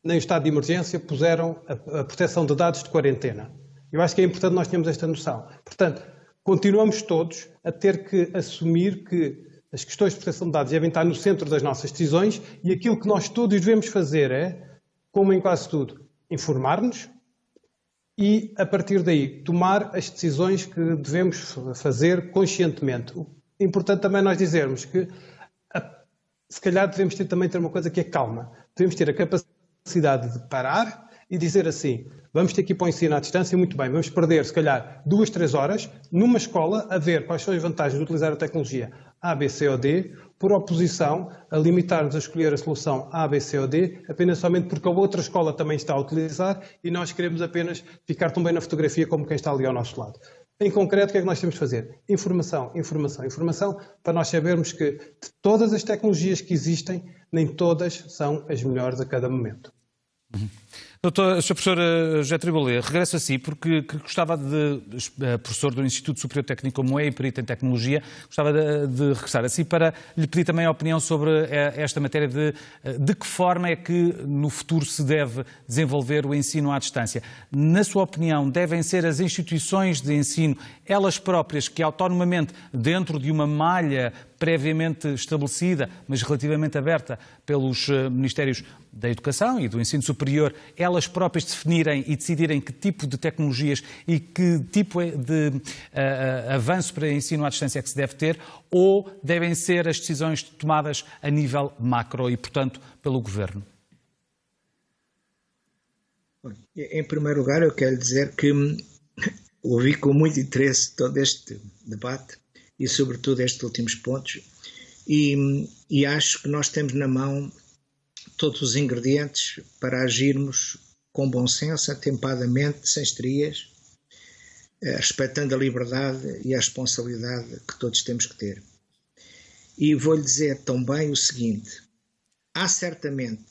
nem o estado de emergência puseram a proteção de dados de quarentena. Eu acho que é importante nós termos esta noção. Portanto, continuamos todos a ter que assumir que as questões de proteção de dados devem estar no centro das nossas decisões e aquilo que nós todos devemos fazer é, como em quase tudo, informar-nos e, a partir daí, tomar as decisões que devemos fazer conscientemente. É importante também nós dizermos que, se calhar, devemos também ter uma coisa que é calma. Devemos ter a capacidade de parar e dizer assim, vamos ter que ir para o ensino à distância, muito bem, vamos perder, se calhar, 2, 3 horas numa escola a ver quais são as vantagens de utilizar a tecnologia A, B, C ou D, por oposição a limitar-nos a escolher a solução A, B, C ou D, apenas somente porque a outra escola também está a utilizar e nós queremos apenas ficar tão bem na fotografia como quem está ali ao nosso lado. Em concreto, o que é que nós temos de fazer? Informação, informação, informação, para nós sabermos que de todas as tecnologias que existem, nem todas são as melhores a cada momento. Sr. Professor José Tribolé, regresso a si, porque gostava professor do Instituto Superior Técnico como é e perito em tecnologia, gostava de regressar a si para lhe pedir também a opinião sobre esta matéria de que forma é que no futuro se deve desenvolver o ensino à distância. Na sua opinião, devem ser as instituições de ensino, elas próprias, que autonomamente, dentro de uma malha previamente estabelecida, mas relativamente aberta pelos Ministérios da Educação e do Ensino Superior, elas próprias definirem e decidirem que tipo de tecnologias e que tipo de avanço para ensino à distância é que se deve ter, ou devem ser as decisões tomadas a nível macro e, portanto, pelo Governo? Em primeiro lugar, eu quero dizer que ouvi com muito interesse todo este debate e, sobretudo, estes últimos pontos, e acho que nós temos na mão todos os ingredientes para agirmos com bom senso, atempadamente, sem estrias, respeitando a liberdade e a responsabilidade que todos temos que ter. E vou-lhe dizer também o seguinte, há certamente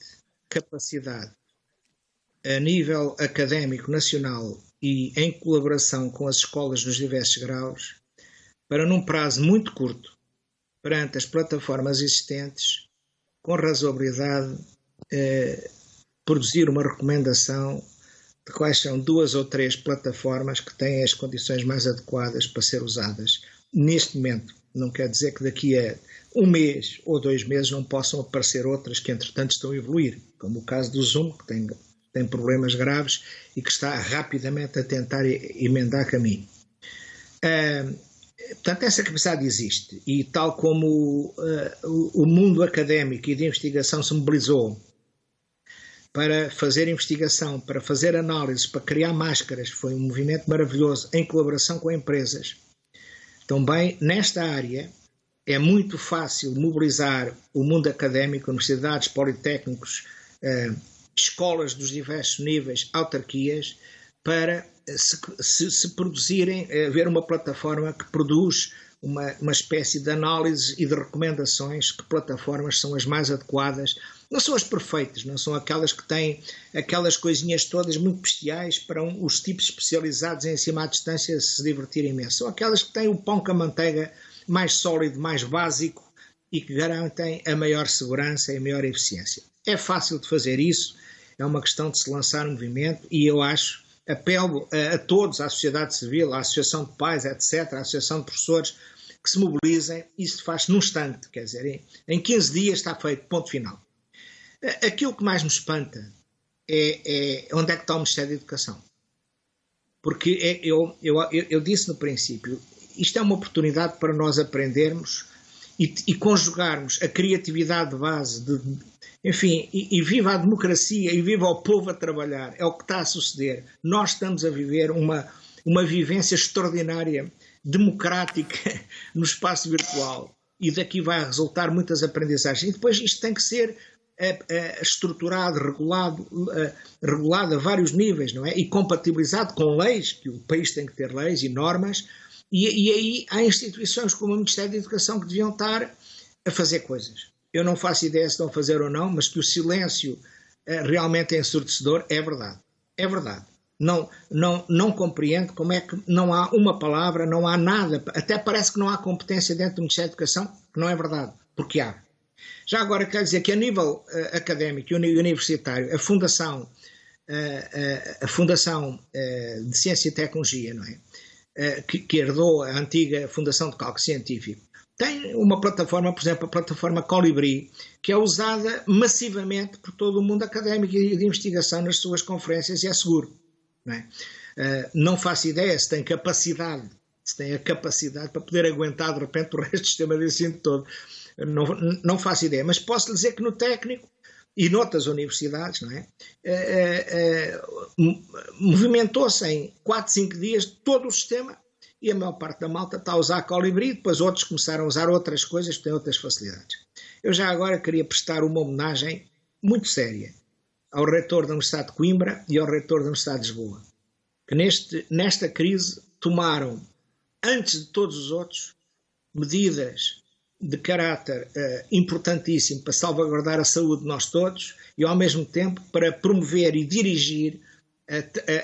capacidade a nível académico nacional e em colaboração com as escolas dos diversos graus, para num prazo muito curto, perante as plataformas existentes, com razoabilidade, produzir uma recomendação de quais são 2 ou 3 plataformas que têm as condições mais adequadas para ser usadas neste momento. Não quer dizer que daqui a 1 mês ou 2 meses não possam aparecer outras que entretanto estão a evoluir, como o caso do Zoom, que tem problemas graves e que está rapidamente a tentar emendar caminho. Portanto, essa capacidade existe, e tal como o mundo académico e de investigação se mobilizou para fazer investigação, para fazer análises, para criar máscaras, foi um movimento maravilhoso, em colaboração com empresas. Também, nesta área, é muito fácil mobilizar o mundo académico, universidades, politécnicos, escolas dos diversos níveis, autarquias, para se produzirem, haver uma plataforma que produz uma espécie de análise e de recomendações, que plataformas são as mais adequadas. Não são as perfeitas, não são aquelas que têm aquelas coisinhas todas muito bestiais para os tipos especializados em ensino à distância se divertirem imenso. São aquelas que têm o pão com a manteiga mais sólido, mais básico e que garantem a maior segurança e a maior eficiência. É fácil de fazer isso, é uma questão de se lançar um movimento, e eu apelo a todos, à sociedade civil, à associação de pais, etc., à associação de professores, que se mobilizem. Isso faz-se num instante, quer dizer, em 15 dias está feito, ponto final. Aquilo que mais me espanta é onde é que está o Ministério da Educação. Porque eu disse no princípio, isto é uma oportunidade para nós aprendermos e conjugarmos a criatividade de base, enfim, e viva a democracia e viva o povo a trabalhar. É o que está a suceder. Nós estamos a viver uma vivência extraordinária, democrática, no espaço virtual. E daqui vai resultar muitas aprendizagens. E depois isto tem que ser estruturado, regulado a vários níveis, não é? E compatibilizado com leis, que o país tem que ter leis e normas, e aí há instituições como o Ministério da Educação que deviam estar a fazer coisas. Eu não faço ideia se estão a fazer ou não, mas que o silêncio realmente é ensurdecedor, é verdade. É verdade. Não compreendo como é que não há uma palavra, não há nada, até parece que não há competência dentro do Ministério da Educação, que não é verdade, porque há. Já agora quero dizer que a nível académico e universitário, a Fundação de Ciência e Tecnologia, não é? Que herdou a antiga Fundação de Cálculo Científico, tem uma plataforma, por exemplo, a plataforma Colibri, que é usada massivamente por todo o mundo académico e de investigação nas suas conferências, e é seguro. Não é? Não faço ideia se tem a capacidade para poder aguentar de repente o resto do sistema de ensino todo. Não faço ideia, mas posso lhe dizer que no técnico e noutras universidades, não é? Movimentou-se em 4, 5 dias todo o sistema, e a maior parte da malta está a usar a Colibri, depois outros começaram a usar outras coisas que têm outras facilidades. Eu já agora queria prestar uma homenagem muito séria ao reitor da Universidade de Coimbra e ao reitor da Universidade de Lisboa, que nesta crise tomaram, antes de todos os outros, medidas de caráter importantíssimo para salvaguardar a saúde de nós todos e, ao mesmo tempo, para promover e dirigir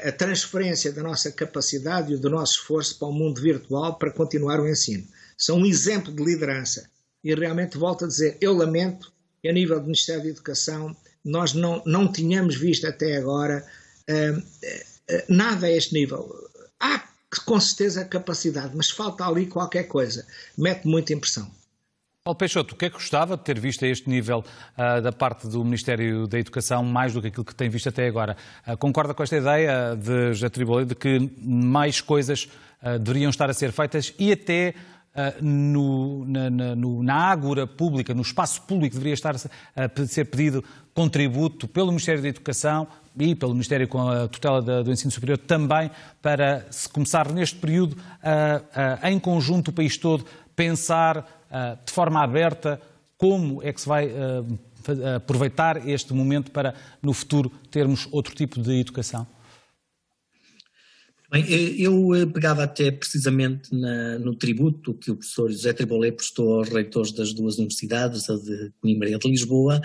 a transferência da nossa capacidade e do nosso esforço para o mundo virtual para continuar o ensino. São um exemplo de liderança. E realmente volto a dizer, eu lamento que a nível do Ministério da Educação nós não tínhamos visto até agora nada a este nível. Há com certeza capacidade, mas falta ali qualquer coisa. Mete muita impressão. Paulo Peixoto, o que é que gostava de ter visto a este nível da parte do Ministério da Educação, mais do que aquilo que tem visto até agora? Concorda com esta ideia de Jatribolé de que mais coisas deveriam estar a ser feitas e até na ágora pública, no espaço público, deveria estar a ser pedido contributo pelo Ministério da Educação e pelo Ministério com a tutela do Ensino Superior também para se começar neste período em conjunto o país todo pensar de forma aberta como é que se vai aproveitar este momento para no futuro termos outro tipo de educação? Bem, eu pegava até precisamente no tributo que o professor José Tribolé prestou aos reitores das duas universidades, a de Coimbra e a de Lisboa,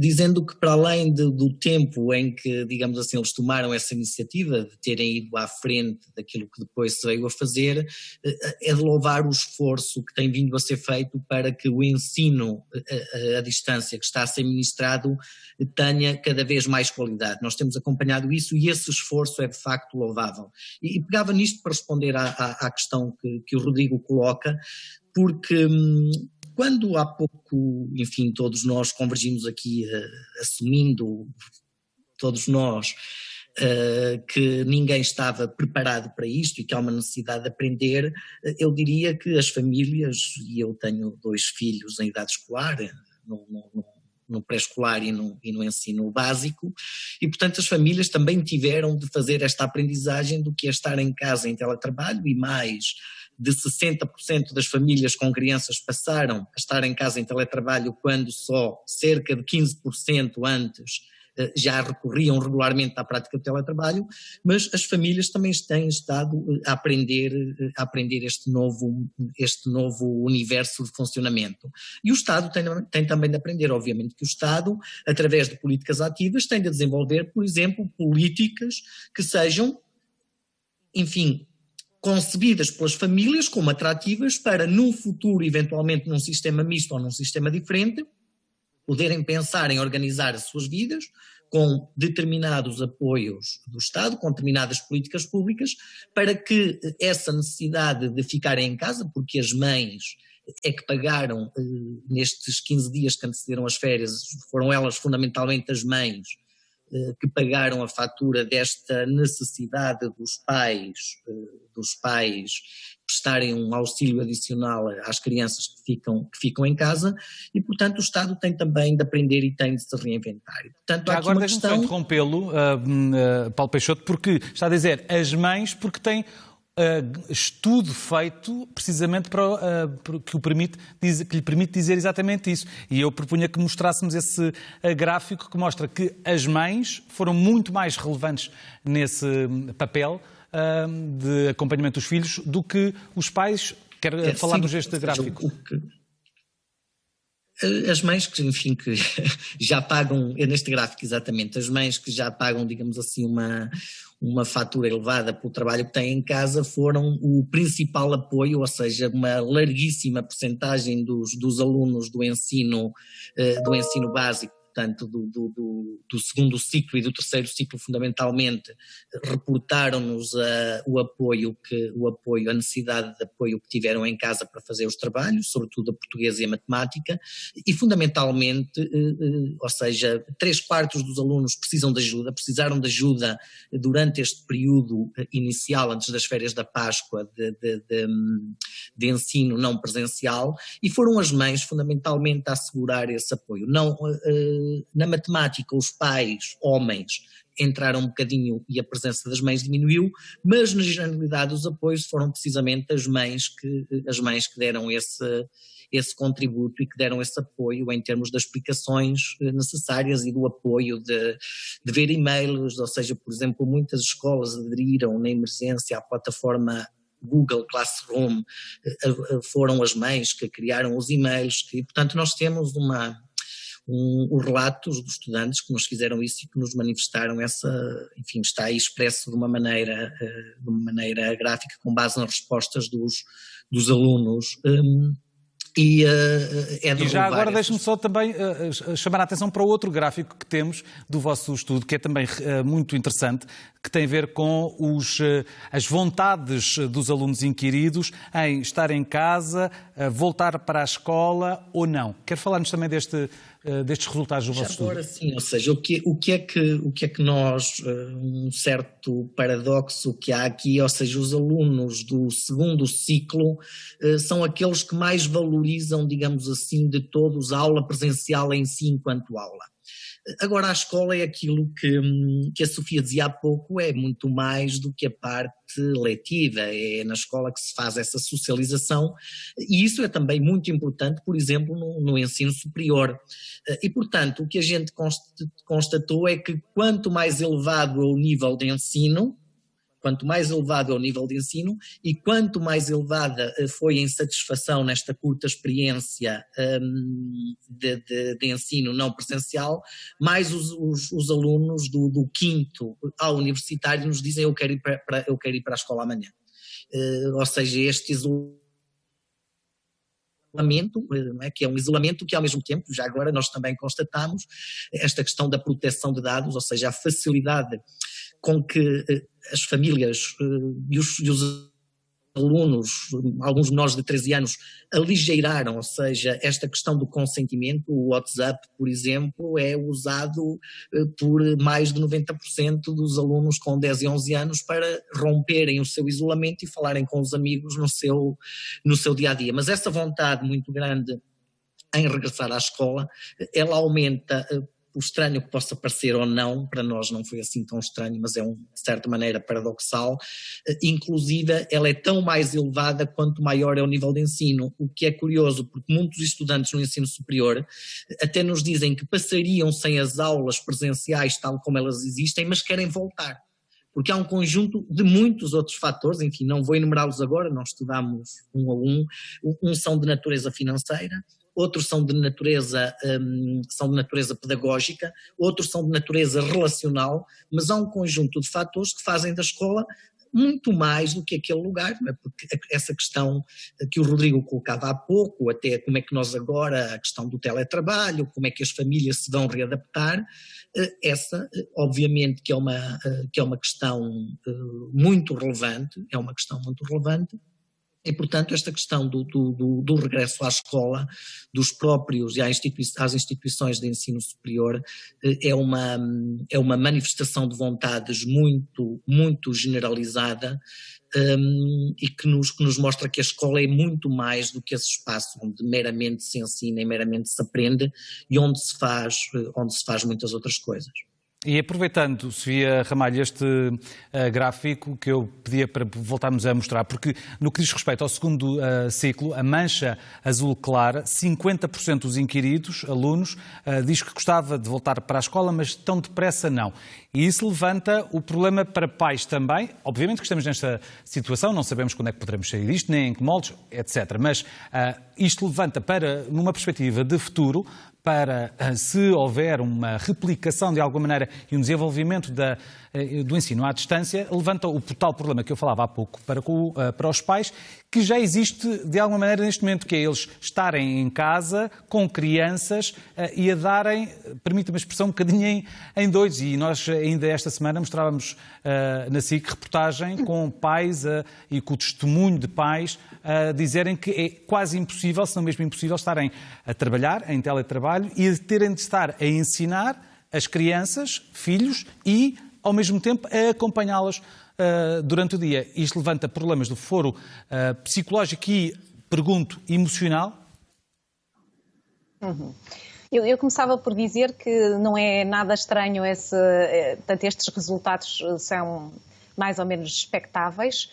dizendo que para além do tempo em que, digamos assim, eles tomaram essa iniciativa de terem ido à frente daquilo que depois se veio a fazer, é de louvar o esforço que tem vindo a ser feito para que o ensino à distância que está a ser ministrado tenha cada vez mais qualidade. Nós temos acompanhado isso e esse esforço é de facto louvável. E pegava nisto para responder à questão que o Rodrigo coloca, porque quando há pouco, enfim, todos nós convergimos aqui assumindo, todos nós, que ninguém estava preparado para isto e que há uma necessidade de aprender, eu diria que as famílias, e eu tenho 2 filhos em idade escolar, no pré-escolar e no ensino básico, e portanto as famílias também tiveram de fazer esta aprendizagem do que é estar em casa em teletrabalho, e mais de 60% das famílias com crianças passaram a estar em casa em teletrabalho quando só cerca de 15% antes já recorriam regularmente à prática do teletrabalho, mas as famílias também têm estado a aprender este novo universo de funcionamento. E o Estado tem também de aprender, obviamente, que o Estado, através de políticas ativas, tem de desenvolver, por exemplo, políticas que sejam, enfim, concebidas pelas famílias como atrativas para, num futuro, eventualmente num sistema misto ou num sistema diferente, poderem pensar em organizar as suas vidas com determinados apoios do Estado, com determinadas políticas públicas, para que essa necessidade de ficarem em casa, porque as mães é que pagaram nestes 15 dias que antecederam as férias, foram elas fundamentalmente as mães que pagaram a fatura desta necessidade dos pais prestarem um auxílio adicional às crianças que ficam em casa, e portanto o Estado tem também de aprender e tem de se reinventar. E, portanto, agora deixe-me só interrompê-lo, Paulo Peixoto, porque está a dizer as mães, porque tem estudo feito precisamente que lhe permite dizer exatamente isso. E eu propunha que mostrássemos esse gráfico que mostra que as mães foram muito mais relevantes nesse papel de acompanhamento dos filhos do que os pais. Quer falar-nos deste gráfico? As mães que, enfim, que já pagam, neste gráfico exatamente, as mães que já pagam, digamos assim, uma fatura elevada pelo trabalho que têm em casa foram o principal apoio, ou seja, uma larguíssima percentagem dos alunos do ensino básico, portanto do segundo ciclo e do terceiro ciclo fundamentalmente, reportaram-nos a necessidade de apoio que tiveram em casa para fazer os trabalhos, sobretudo a portuguesa e a matemática, e fundamentalmente, ou seja, 3/4 dos alunos precisaram de ajuda durante este período inicial, antes das férias da Páscoa, de ensino não presencial, e foram as mães fundamentalmente a assegurar esse apoio. Na matemática, os pais, homens, entraram um bocadinho e a presença das mães diminuiu, mas na generalidade os apoios foram precisamente as mães que deram esse contributo e que deram esse apoio em termos das explicações necessárias e do apoio de ver e-mails, ou seja, por exemplo, muitas escolas aderiram na emergência à plataforma Google Classroom, foram as mães que criaram os e-mails, e portanto nós temos os relatos dos estudantes que nos fizeram isso e que nos manifestaram enfim, está aí expresso de uma maneira gráfica com base nas respostas dos alunos. E já agora deixe-me só também chamar a atenção para o outro gráfico que temos do vosso estudo, que é também muito interessante, que tem a ver com as vontades dos alunos inquiridos em estar em casa, voltar para a escola ou não. Quer falar-nos também destes resultados do vosso estudo? Agora sim, ou seja, o que é que nós, um certo paradoxo que há aqui, ou seja, os alunos do segundo ciclo são aqueles que mais valorizam, digamos assim, de todos a aula presencial em si enquanto aula. Agora, a escola é aquilo que a Sofia dizia há pouco, é muito mais do que a parte letiva, é na escola que se faz essa socialização, e isso é também muito importante, por exemplo, no ensino superior. E, portanto, o que a gente constatou é que quanto mais elevado é o nível de ensino, quanto mais elevado é o nível de ensino e quanto mais elevada foi a insatisfação nesta curta experiência de ensino não presencial, mais os alunos do quinto ao universitário nos dizem eu quero ir para a escola amanhã. Ou seja, este isolamento, que é um isolamento que ao mesmo tempo, já agora nós também constatamos, esta questão da proteção de dados, ou seja, a facilidade com que as famílias e os alunos, alguns menores de 13 anos, aligeiraram, ou seja, esta questão do consentimento. O WhatsApp, por exemplo, é usado por mais de 90% dos alunos com 10 e 11 anos para romperem o seu isolamento e falarem com os amigos no seu dia-a-dia. Mas essa vontade muito grande em regressar à escola, ela aumenta, por estranho que possa parecer ou não, para nós não foi assim tão estranho, mas é de certa maneira paradoxal, inclusive ela é tão mais elevada quanto maior é o nível de ensino, o que é curioso porque muitos estudantes no ensino superior até nos dizem que passariam sem as aulas presenciais tal como elas existem, mas querem voltar. Porque há um conjunto de muitos outros fatores, enfim, não vou enumerá-los agora, nós estudamos um a um, uns são de natureza financeira, outros são de natureza pedagógica, outros são de natureza relacional, mas há um conjunto de fatores que fazem da escola muito mais do que aquele lugar, não é? Porque essa questão que o Rodrigo colocava há pouco, até como é que nós agora, a questão do teletrabalho, como é que as famílias se vão readaptar, essa obviamente que é uma questão muito relevante, e, portanto, esta questão do regresso à escola, dos próprios e às instituições de ensino superior, é uma manifestação de vontades muito, muito generalizada e que nos mostra que a escola é muito mais do que esse espaço onde meramente se ensina e meramente se aprende e onde se faz muitas outras coisas. E aproveitando, Sofia Ramalho, este gráfico que eu pedia para voltarmos a mostrar, porque no que diz respeito ao segundo ciclo, a mancha azul clara, 50% dos inquiridos, alunos, diz que gostava de voltar para a escola, mas tão depressa não. E isso levanta o problema para pais também. Obviamente que estamos nesta situação, não sabemos quando é que poderemos sair disto, nem em que moldes, etc. Mas isto levanta numa perspectiva de futuro, para se houver uma replicação de alguma maneira e um desenvolvimento do ensino à distância, levanta o tal problema que eu falava há pouco para os pais, que já existe de alguma maneira neste momento, que é eles estarem em casa com crianças e a darem, permita-me a expressão, um bocadinho em doidos. E nós ainda esta semana mostrávamos na SIC reportagem com pais e com o testemunho de pais a dizerem que é quase impossível, se não mesmo impossível, estarem a trabalhar, em teletrabalho, e terem de estar a ensinar as crianças, filhos, e ao mesmo tempo a acompanhá-las durante o dia. Isto levanta problemas do foro psicológico e, pergunto, emocional? Uhum. Eu começava por dizer que não é nada estranho portanto, estes resultados são mais ou menos expectáveis.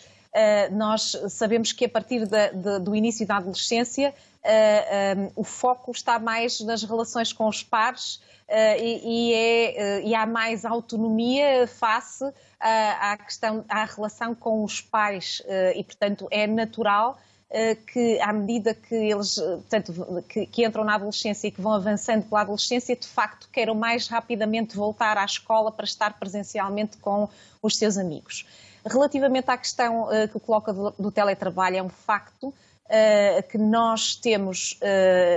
Nós sabemos que a partir do início da adolescência o foco está mais nas relações com os pares e há mais autonomia face à relação com os pais e, portanto, é natural que à medida que eles, portanto, que entram na adolescência e que vão avançando pela adolescência, de facto queiram mais rapidamente voltar à escola para estar presencialmente com os seus amigos. Relativamente à questão que coloca do teletrabalho, é um facto que nós temos,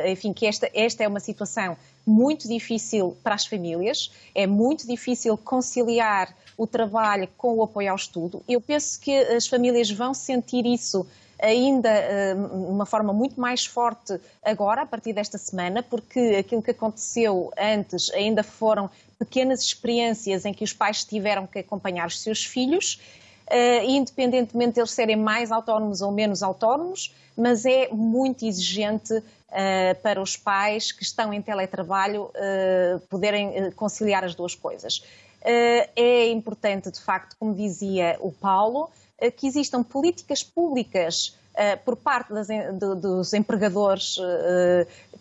enfim, que esta é uma situação muito difícil para as famílias, é muito difícil conciliar o trabalho com o apoio ao estudo. Eu penso que as famílias vão sentir isso ainda de uma forma muito mais forte agora, a partir desta semana, porque aquilo que aconteceu antes ainda foram pequenas experiências em que os pais tiveram que acompanhar os seus filhos, independentemente de eles serem mais autónomos ou menos autónomos, mas é muito exigente para os pais que estão em teletrabalho poderem conciliar as duas coisas. É importante, de facto, como dizia o Paulo, que existam políticas públicas por parte dos empregadores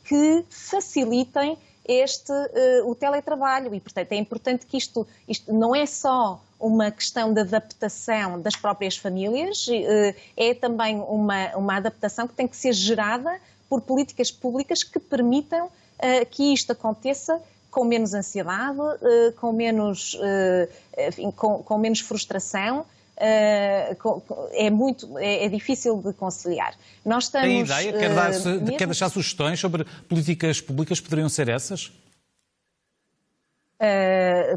que facilitem o teletrabalho. E, portanto, é importante que isto não é só uma questão de adaptação das próprias famílias, é também uma adaptação que tem que ser gerada por políticas públicas que permitam que isto aconteça com menos ansiedade, com menos frustração. É difícil de conciliar. Nós estamos, tem ideia? Quer deixar sugestões sobre políticas públicas? Poderiam ser essas?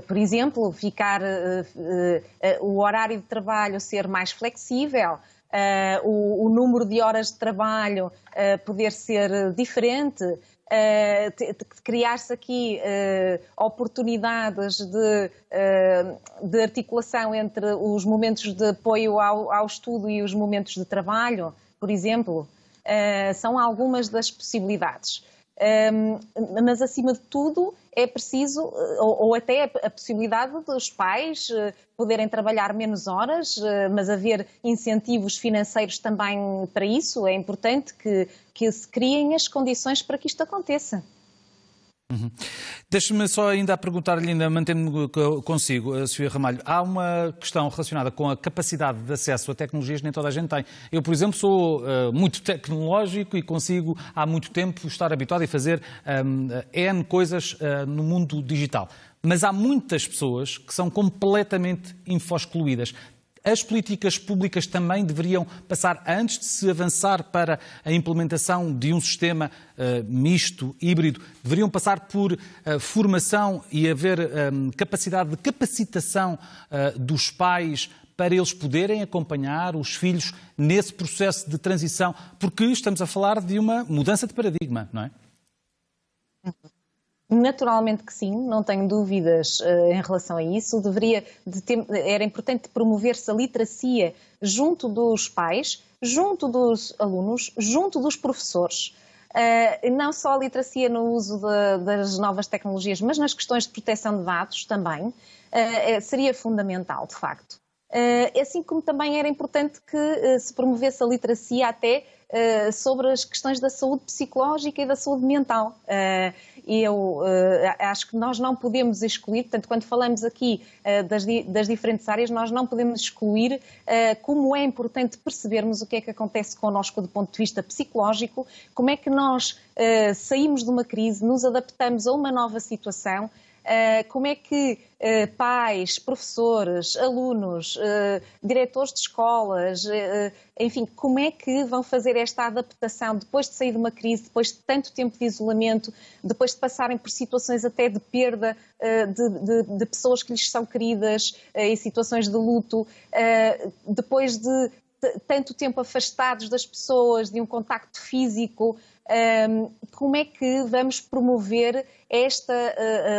Por exemplo, o horário de trabalho ser mais flexível, o número de horas de trabalho poder ser diferente, criar-se aqui oportunidades de articulação entre os momentos de apoio ao estudo e os momentos de trabalho, por exemplo, são algumas das possibilidades. Mas, acima de tudo, é preciso, ou até a possibilidade dos pais poderem trabalhar menos horas, mas haver incentivos financeiros também para isso. É importante que se criem as condições para que isto aconteça. Deixe-me só ainda perguntar-lhe, ainda mantendo-me consigo, Sofia Ramalho, há uma questão relacionada com a capacidade de acesso a tecnologias que nem toda a gente tem. Eu, por exemplo, sou muito tecnológico e consigo há muito tempo estar habituado a fazer N coisas no mundo digital. Mas há muitas pessoas que são completamente info-excluídas. As políticas públicas também deveriam passar, antes de se avançar para a implementação de um sistema misto, híbrido, deveriam passar por formação e haver capacidade de capacitação dos pais para eles poderem acompanhar os filhos nesse processo de transição, porque estamos a falar de uma mudança de paradigma, não é? Naturalmente que sim, não tenho dúvidas em relação a isso. Era importante promover-se a literacia junto dos pais, junto dos alunos, junto dos professores. Não só a literacia no uso das novas tecnologias, mas nas questões de proteção de dados também, seria fundamental, de facto. Assim como também era importante que se promovesse a literacia até sobre as questões da saúde psicológica e da saúde mental. Eu acho que nós não podemos excluir, portanto, quando falamos aqui das diferentes áreas, nós não podemos excluir como é importante percebermos o que é que acontece connosco do ponto de vista psicológico, como é que nós saímos de uma crise, nos adaptamos a uma nova situação, como é que pais, professores, alunos, diretores de escolas, enfim, como é que vão fazer esta adaptação depois de sair de uma crise, depois de tanto tempo de isolamento, depois de passarem por situações até de perda de pessoas que lhes são queridas, em situações de luto, depois de tanto tempo afastados das pessoas, de um contacto físico. Como é que vamos promover esta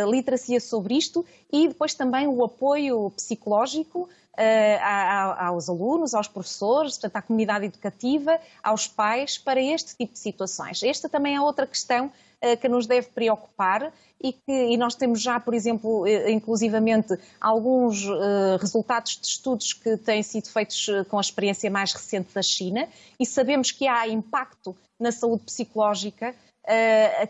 literacia sobre isto e depois também o apoio psicológico aos alunos, aos professores, portanto, à comunidade educativa, aos pais, para este tipo de situações. Esta também é outra questão que nos deve preocupar e nós temos já, por exemplo, inclusivamente, alguns resultados de estudos que têm sido feitos com a experiência mais recente da China e sabemos que há impacto na saúde psicológica,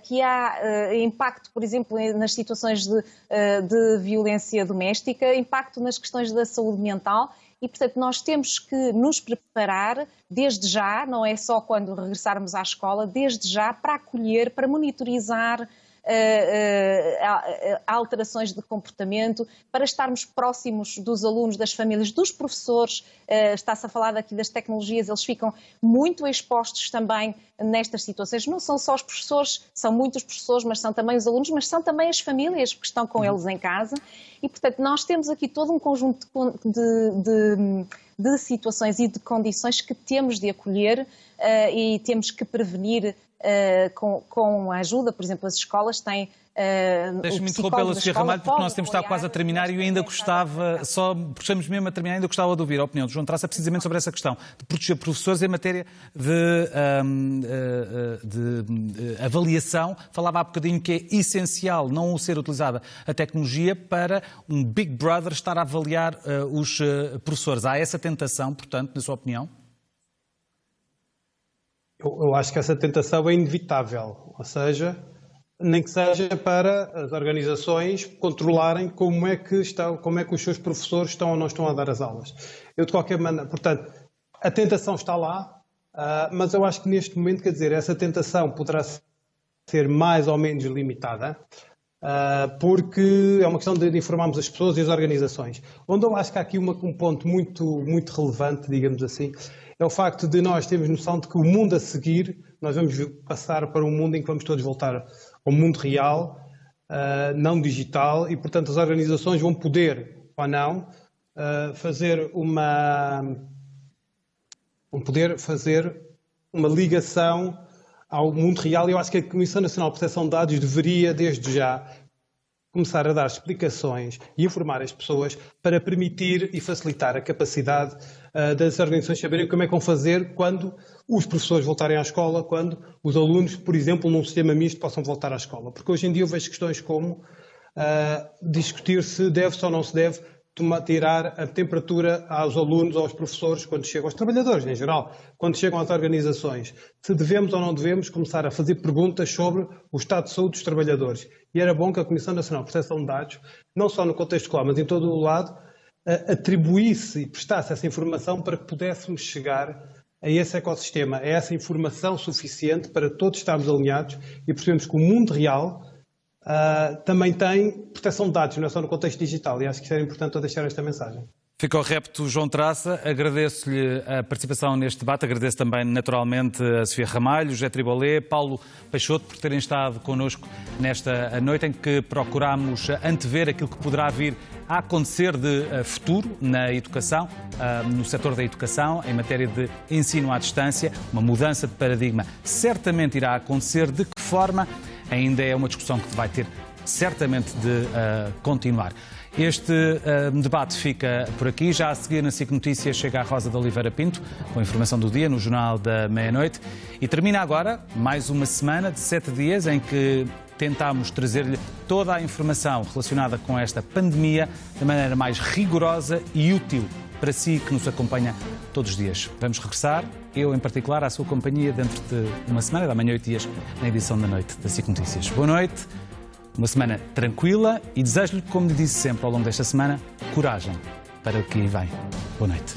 que há impacto, por exemplo, nas situações de violência doméstica, impacto nas questões da saúde mental e, portanto, nós temos que nos preparar desde já, não é só quando regressarmos à escola, desde já para acolher, para monitorizar alterações de comportamento, para estarmos próximos dos alunos, das famílias, dos professores. Está-se a falar aqui das tecnologias, eles ficam muito expostos também nestas situações. Não são só os professores, são muitos professores, mas são também os alunos, mas são também as famílias que estão com eles em casa. E, portanto, nós temos aqui todo um conjunto de situações e de condições que temos de acolher e temos que prevenir com a ajuda. Por exemplo, as escolas têm... Deixe-me interrompê-la, Sofia Ramalho, porque nós temos estado quase a terminar e eu ainda gostava, só puxamos mesmo a terminar, ainda gostava de ouvir a opinião de João Traça precisamente sobre essa questão de proteger professores em matéria de avaliação. Falava há bocadinho que é essencial não ser utilizada a tecnologia para um Big Brother estar a avaliar os professores. Há essa tentação, portanto, na sua opinião? Eu acho que essa tentação é inevitável, ou seja, nem que seja para as organizações controlarem como é que os seus professores estão ou não estão a dar as aulas. Eu, de qualquer maneira, portanto, a tentação está lá, mas eu acho que neste momento, quer dizer, essa tentação poderá ser mais ou menos limitada, porque é uma questão de informarmos as pessoas e as organizações. Onde eu acho que há aqui um ponto muito relevante, digamos assim, é o facto de nós termos noção de que o mundo a seguir, nós vamos passar para um mundo em que vamos todos voltar ao mundo real, não digital, e portanto as organizações vão poder, ou não, fazer uma ligação ao mundo real. Eu acho que a Comissão Nacional de Proteção de Dados deveria, desde já, começar a dar explicações e informar as pessoas para permitir e facilitar a capacidade das organizações saberem como é que vão fazer quando os professores voltarem à escola, quando os alunos, por exemplo, num sistema misto, possam voltar à escola. Porque hoje em dia eu vejo questões como discutir se deve-se ou não se deve tirar a temperatura aos alunos ou aos professores quando chegam, aos trabalhadores em geral, quando chegam às organizações. Se devemos ou não devemos começar a fazer perguntas sobre o estado de saúde dos trabalhadores. E era bom que a Comissão Nacional de Proteção de Dados, não só no contexto escolar, mas em todo o lado, atribuísse e prestasse essa informação para que pudéssemos chegar a esse ecossistema, a essa informação suficiente para todos estarmos alinhados e percebemos que o mundo real também tem proteção de dados, não é só no contexto digital, e acho que isso era importante eu deixar esta mensagem. Fica ao repto, João Traça. Agradeço-lhe a participação neste debate. Agradeço também, naturalmente, a Sofia Ramalho, José Tribolé, Paulo Peixoto, por terem estado connosco nesta noite em que procurámos antever aquilo que poderá vir a acontecer de futuro na educação, no setor da educação, em matéria de ensino à distância. Uma mudança de paradigma certamente irá acontecer. De que forma? Ainda é uma discussão que vai ter certamente de continuar. Este debate fica por aqui. Já a seguir na SIC Notícias chega a Rosa de Oliveira Pinto com a informação do dia no Jornal da Meia-Noite. E termina agora mais uma semana de 7 dias em que tentámos trazer-lhe toda a informação relacionada com esta pandemia da maneira mais rigorosa e útil para si que nos acompanha todos os dias. Vamos regressar, eu em particular, à sua companhia dentro de uma semana, da manhã 8 dias, na edição da noite da SIC Notícias. Boa noite. Uma semana tranquila e desejo-lhe, como lhe disse sempre ao longo desta semana, coragem para o que vem. Boa noite.